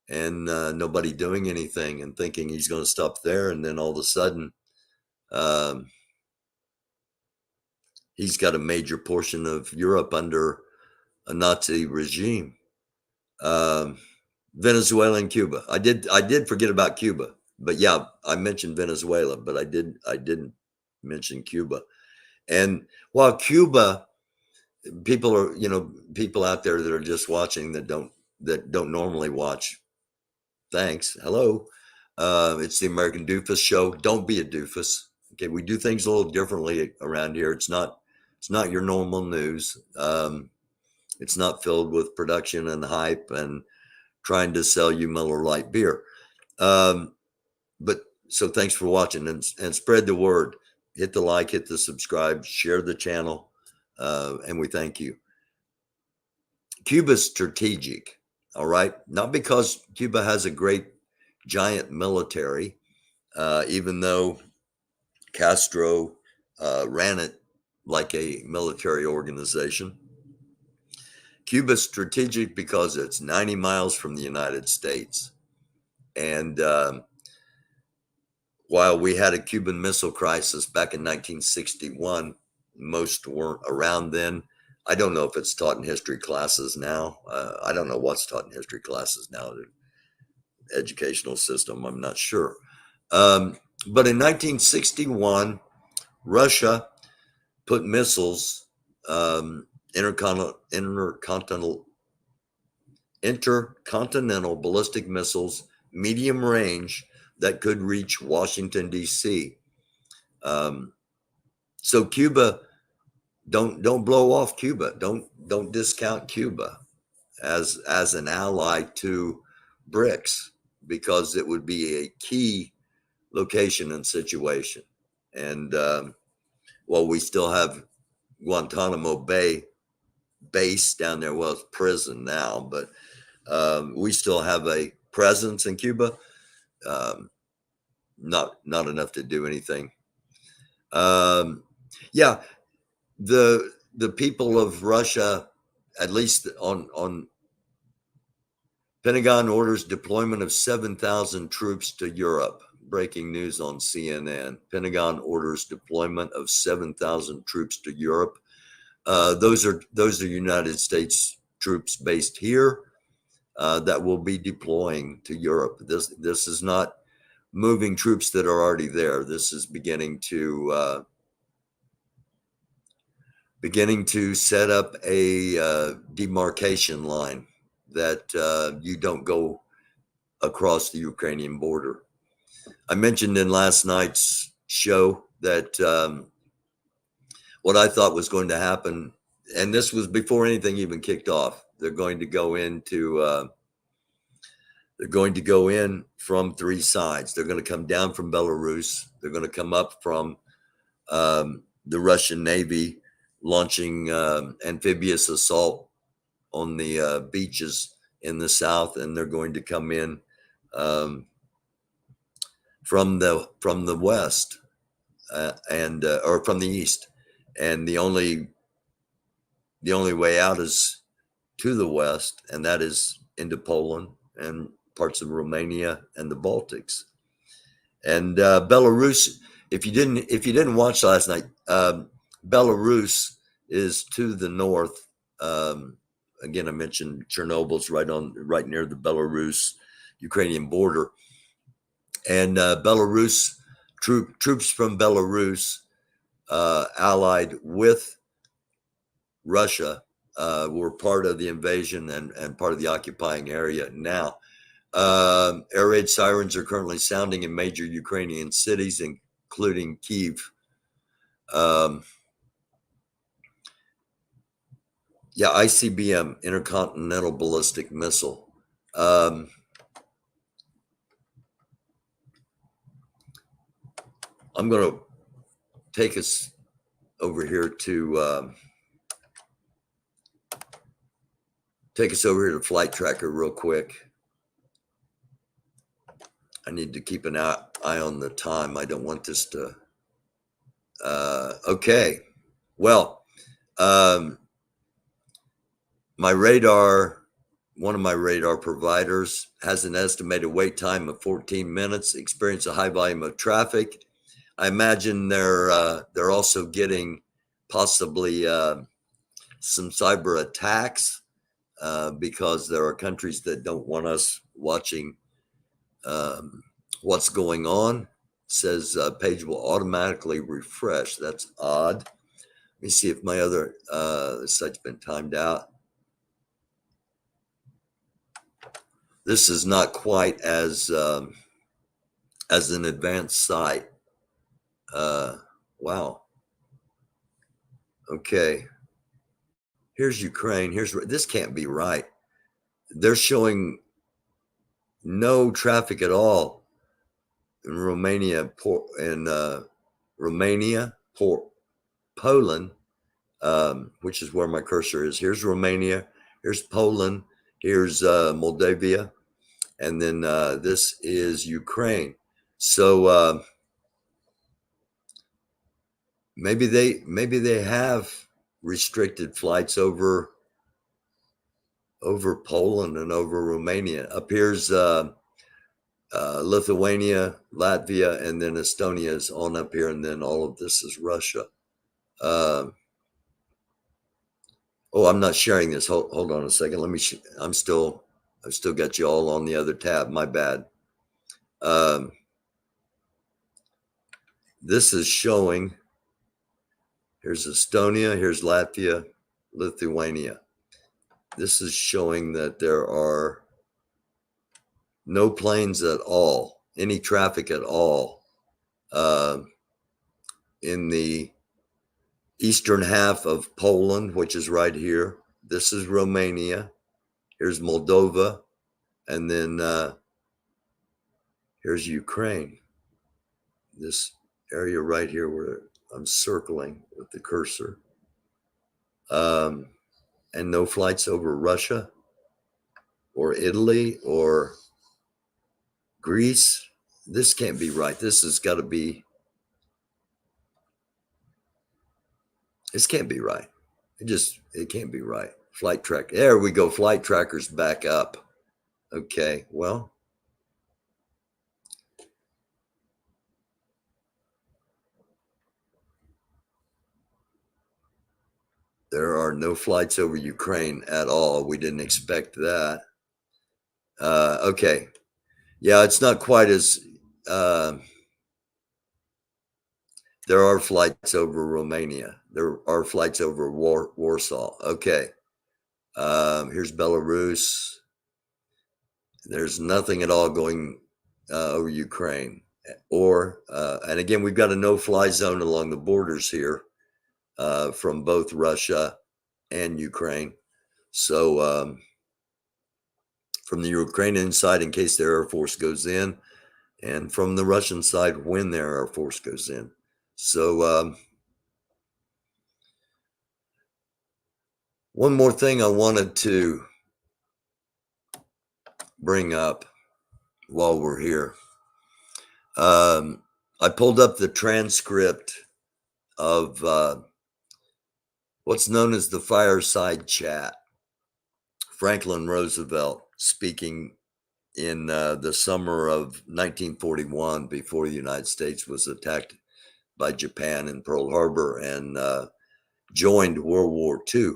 and nobody doing anything and thinking he's going to stop there. And then all of a sudden, he's got a major portion of Europe under a Nazi regime. Venezuela and Cuba. I did forget about Cuba, but yeah, I mentioned Venezuela, but I didn't mention Cuba. And while Cuba, people are, you know, people out there that are just watching that don't normally watch. Thanks. Hello. It's the American Doofus Show. Don't be a doofus. Okay, we do things a little differently around here. It's not your normal news. It's not filled with production and hype and trying to sell you Miller Lite beer. But so thanks for watching and spread the word. Hit the like, hit the subscribe, share the channel, and we thank you. Cuba's strategic, all right? Not because Cuba has a great giant military, even though Castro ran it like a military organization. Cuba's strategic because it's 90 miles from the United States. And while we had a Cuban Missile Crisis back in 1961, most weren't around then. I don't know if it's taught in history classes now. I don't know what's taught in history classes now. The educational system, I'm not sure. But in 1961, Russia put missiles, intercontinental ballistic missiles, medium range, that could reach Washington, D.C. So Cuba, don't blow off Cuba. Don't discount Cuba as an ally to BRICS, because it would be a key location and situation. And well, we still have Guantanamo Bay base down there. Well, it's prison now, but we still have a presence in Cuba. Not enough to do anything. Yeah, the people of Russia, at least on Pentagon orders deployment of 7,000 troops to Europe. Breaking news on CNN. Pentagon orders deployment of 7,000 troops to Europe. Those are United States troops based here that will be deploying to Europe. This is not moving troops that are already there. This is beginning to set up a demarcation line that you don't go across the Ukrainian border. I mentioned in last night's show that what I thought was going to happen, and this was before anything even kicked off, they're going to go in from three sides. They're going to come down from Belarus. They're going to come up from the Russian Navy, launching amphibious assault on the beaches in the south, and they're going to come in from the west or from the east, and the only way out is to the west, and that is into Poland and parts of Romania and the Baltics. And Belarus, if you didn't watch last night, Belarus is to the north. Again, I mentioned Chernobyl's right near the Belarus-Ukrainian border, and Belarus troops from Belarus, allied with Russia, were part of the invasion and part of the occupying area. Now, air raid sirens are currently sounding in major Ukrainian cities, including Kyiv. ICBM, intercontinental ballistic missile. I'm going to take us over here to Flight Tracker real quick. I need to keep an eye on the time. I don't want this to. Okay. Well, one of my radar providers has an estimated wait time of 14 minutes, experience a high volume of traffic. I imagine they're also getting possibly some cyber attacks because there are countries that don't want us watching what's going on. It says page will automatically refresh. That's odd. Let me see if my other site's been timed out. This is not quite as an advanced site. Wow. Okay. Here's Ukraine. This can't be right. They're showing no traffic at all in Romania, Poland, which is where my cursor is. Here's Romania. Here's Poland. Here's Moldavia, and then this is Ukraine. So maybe they have restricted flights over Poland and over Romania. Up here's Lithuania, Latvia, and then Estonia is on up here, and then all of this is Russia. I'm not sharing this. Hold on a second. Let me. I've still got you all on the other tab. My bad. This is showing. Here's Estonia. Here's Latvia, Lithuania. This is showing that there are no planes at all, any traffic at all, in the eastern half of Poland, which is right here. This is Romania. Here's Moldova. And then here's Ukraine. This area right here where I'm circling with the cursor. And no flights over Russia or Italy or Greece. This can't be right. This has got to be. This can't be right. It can't be right. Flight track. There we go. Flight tracker's back up. Okay. Well, there are no flights over Ukraine at all. We didn't expect that. Okay. Yeah, it's not quite as, there are flights over Romania. There are flights over Warsaw. Okay. Here's Belarus. There's nothing at all going over Ukraine. And again, we've got a no-fly zone along the borders here from both Russia and Ukraine. So from the Ukrainian side, in case their Air Force goes in, and from the Russian side, when their Air Force goes in. So one more thing I wanted to bring up while we're here. I pulled up the transcript of what's known as the fireside chat. Franklin Roosevelt speaking in the summer of 1941, before the United States was attacked by Japan in Pearl Harbor and joined World War II.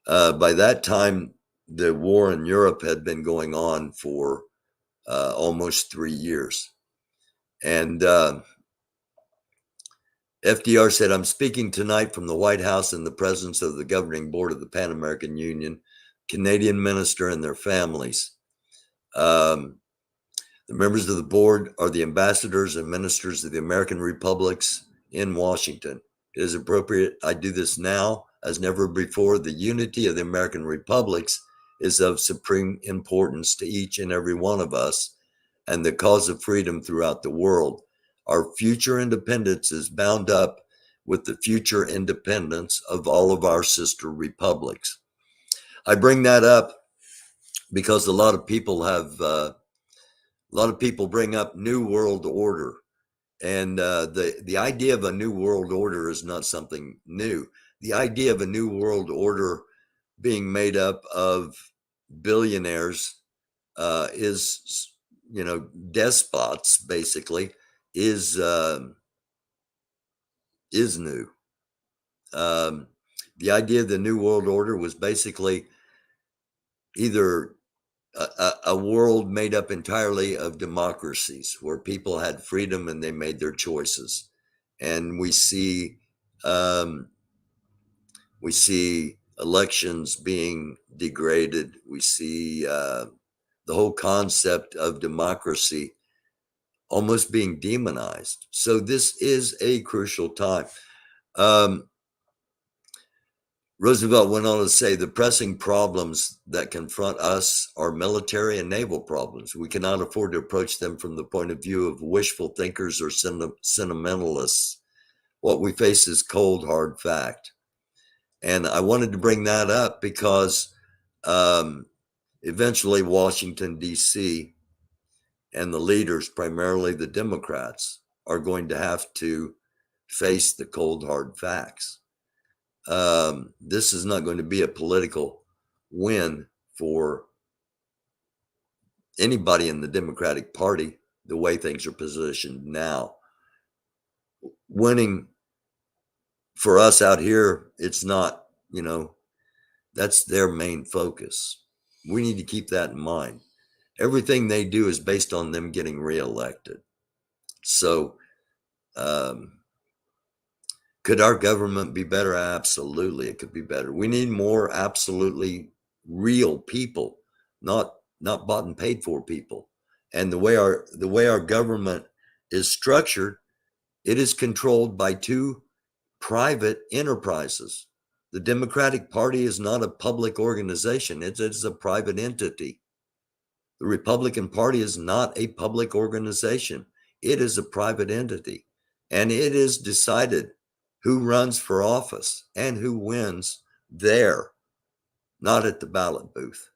By that time, the war in Europe had been going on for almost 3 years. And FDR said, "I'm speaking tonight from the White House in the presence of the governing board of the Pan American Union, Canadian minister and their families. The members of the board are the ambassadors and ministers of the American republics in Washington. It is appropriate I do this now as never before. The unity of the American republics is of supreme importance to each and every one of us and the cause of freedom throughout the world. Our future independence is bound up with the future independence of all of our sister republics." I bring that up because a lot of people bring up New World Order, and the idea of a New World Order is not something new. The idea of a New World Order being made up of billionaires is, despots, basically, is new. The idea of the New World Order was basically either a world made up entirely of democracies where people had freedom and they made their choices. And we see elections being degraded. We see the whole concept of democracy almost being demonized. So this is a crucial time. Roosevelt went on to say, "The pressing problems that confront us are military and naval problems. We cannot afford to approach them from the point of view of wishful thinkers or sentimentalists. What we face is cold, hard fact." And I wanted to bring that up because eventually Washington, D.C. and the leaders, primarily the Democrats, are going to have to face the cold, hard facts. This is not going to be a political win for anybody in the Democratic Party, the way things are positioned now. Winning for us out here, it's not, that's their main focus. We need to keep that in mind. Everything they do is based on them getting reelected. So, could our government be better? Absolutely, it could be better. We need more absolutely real people, not bought and paid for people. And the way our government is structured, it is controlled by two private enterprises. The Democratic Party is not a public organization. It's a private entity. The Republican Party is not a public organization. It is a private entity. And it is decided who runs for office and who wins there, not at the ballot booth,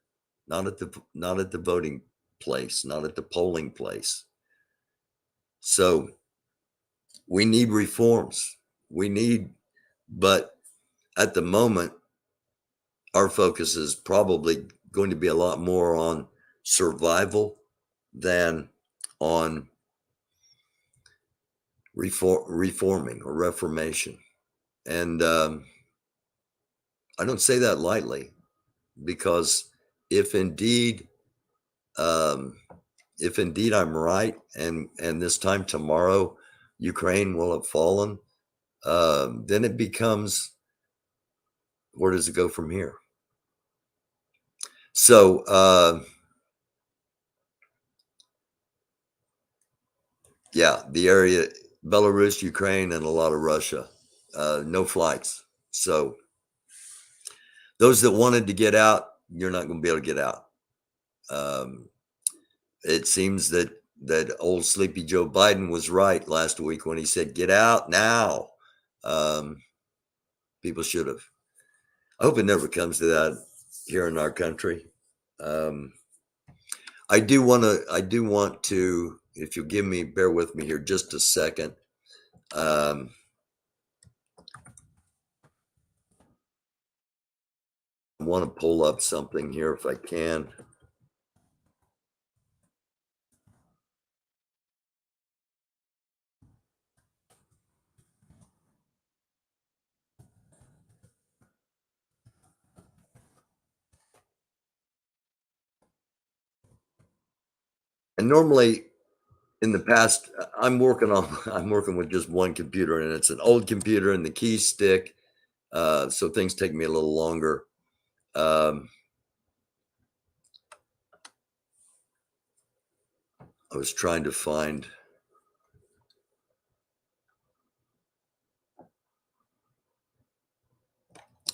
not at the voting place, not at the polling place. So we need reforms. But at the moment, our focus is probably going to be a lot more on survival than on reforming or reformation. And I don't say that lightly, because if indeed I'm right, and this time tomorrow Ukraine will have fallen, then it becomes, where does it go from here? So yeah, the area, Belarus, Ukraine, and a lot of Russia, no flights. So those that wanted to get out, you're not going to be able to get out. It seems that old sleepy Joe Biden was right last week when he said, "Get out now." People should have. I hope it never comes to that here in our country. I do want to, if you'll bear with me here just a second. I want to pull up something here if I can. And normally in the past, I'm working with just one computer, and it's an old computer and the keys stick. So things take me a little longer. I was trying to find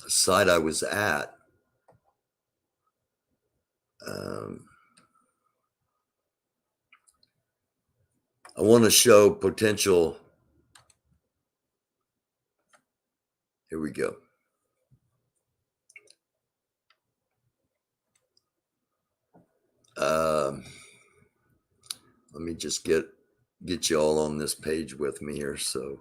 a site I was at. I want to show potential. Here we go. Let me just get you all on this page with me here. So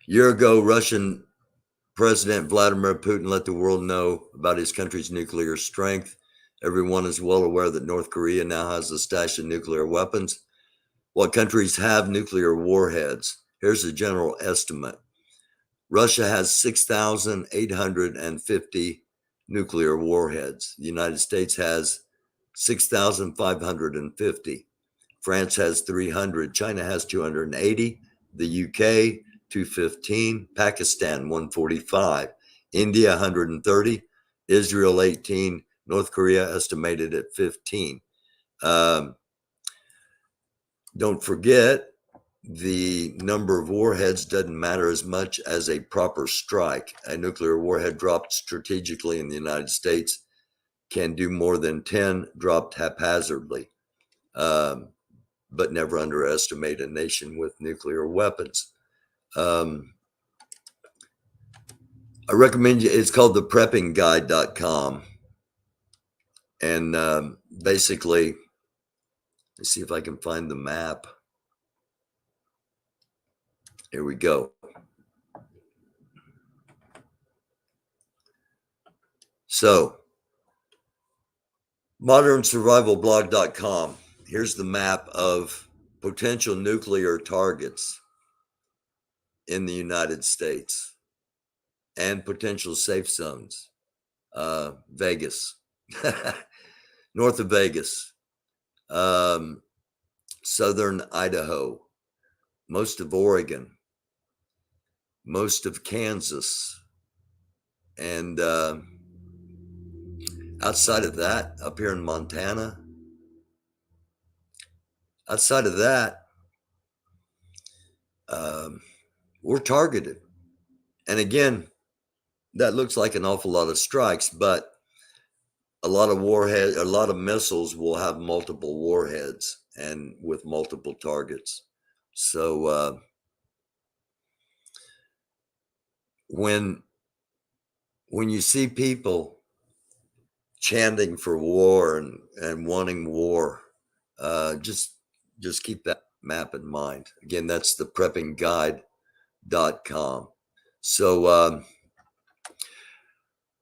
a year ago, Russian President Vladimir Putin let the world know about his country's nuclear strength. Everyone is well aware that North Korea now has a stash of nuclear weapons. What countries have nuclear warheads? Here's a general estimate. Russia has 6,850 nuclear warheads. The United States has 6,550. France has 300. China has 280. The UK, 215. Pakistan, 145. India, 130. Israel, 18. North Korea estimated at 15. Don't forget, the number of warheads doesn't matter as much as a proper strike. A nuclear warhead dropped strategically in the United States can do more than 10 dropped haphazardly. But never underestimate a nation with nuclear weapons. I recommend you, it's called thepreppingguide.com. And basically, let's see if I can find the map. Here we go. So, modernsurvivalblog.com. Here's the map of potential nuclear targets in the United States and potential safe zones. Vegas, north of Vegas, southern Idaho, most of Oregon, most of Kansas, and outside of that, up here in Montana, outside of that, we're targeted. And again, that looks like an awful lot of strikes, but a lot of warheads, a lot of missiles will have multiple warheads and with multiple targets. So when when you see people chanting for war and wanting war, just keep that map in mind. Again, that's the preppingguide.com. So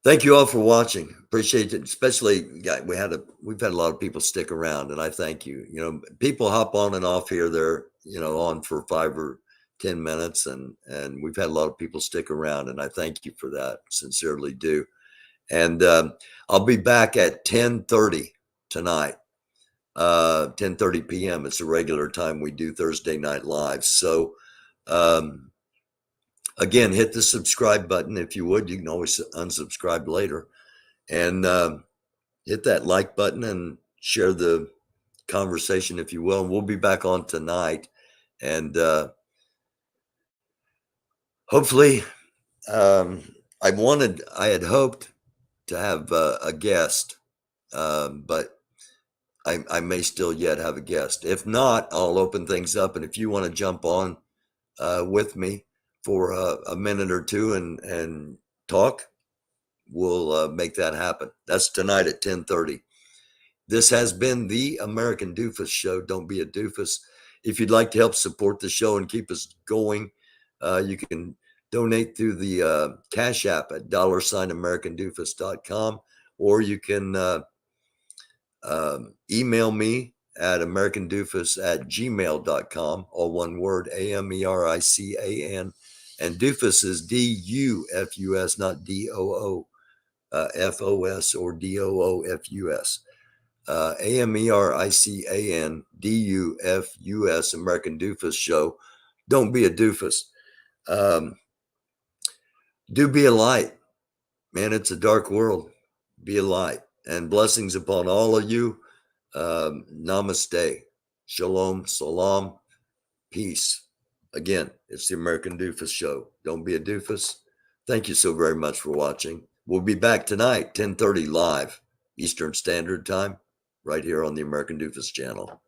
thank you all for watching. Appreciate it. Especially, we've had a lot of people stick around, and I thank you. You know, people hop on and off here. They're, you know, on for 5 or 10 minutes, and we've had a lot of people stick around, and I thank you for that. Sincerely do. And I'll be back at 10:30 tonight. 10:30 p.m. It's a regular time we do Thursday night live. So again, hit the subscribe button if you would. You can always unsubscribe later, and hit that like button and share the conversation if you will. And we'll be back on tonight, and hopefully, I had hoped to have a guest, but I may still yet have a guest. If not, I'll open things up. And if you want to jump on with me for a minute or two and talk, we'll make that happen. That's tonight at 10:30. This has been the American Doofus Show. Don't be a doofus. If you'd like to help support the show and keep us going, you can donate through the Cash App at $americandufus.com, or you can email me at americandufus@gmail.com, all one word, AMERICAN, and doofus is DUFUS, not DOOFOS or DOOFUS. AMERICAN DUFUS, American Doofus Show. Don't be a doofus. Do be a light, man. It's a dark world. Be a light, and blessings upon all of you. Namaste, shalom, salam, peace. Again, it's the American Doofus Show. Don't be a doofus. Thank you so very much for watching. We'll be back tonight, 10:30 live Eastern Standard Time, right here on the American Doofus channel.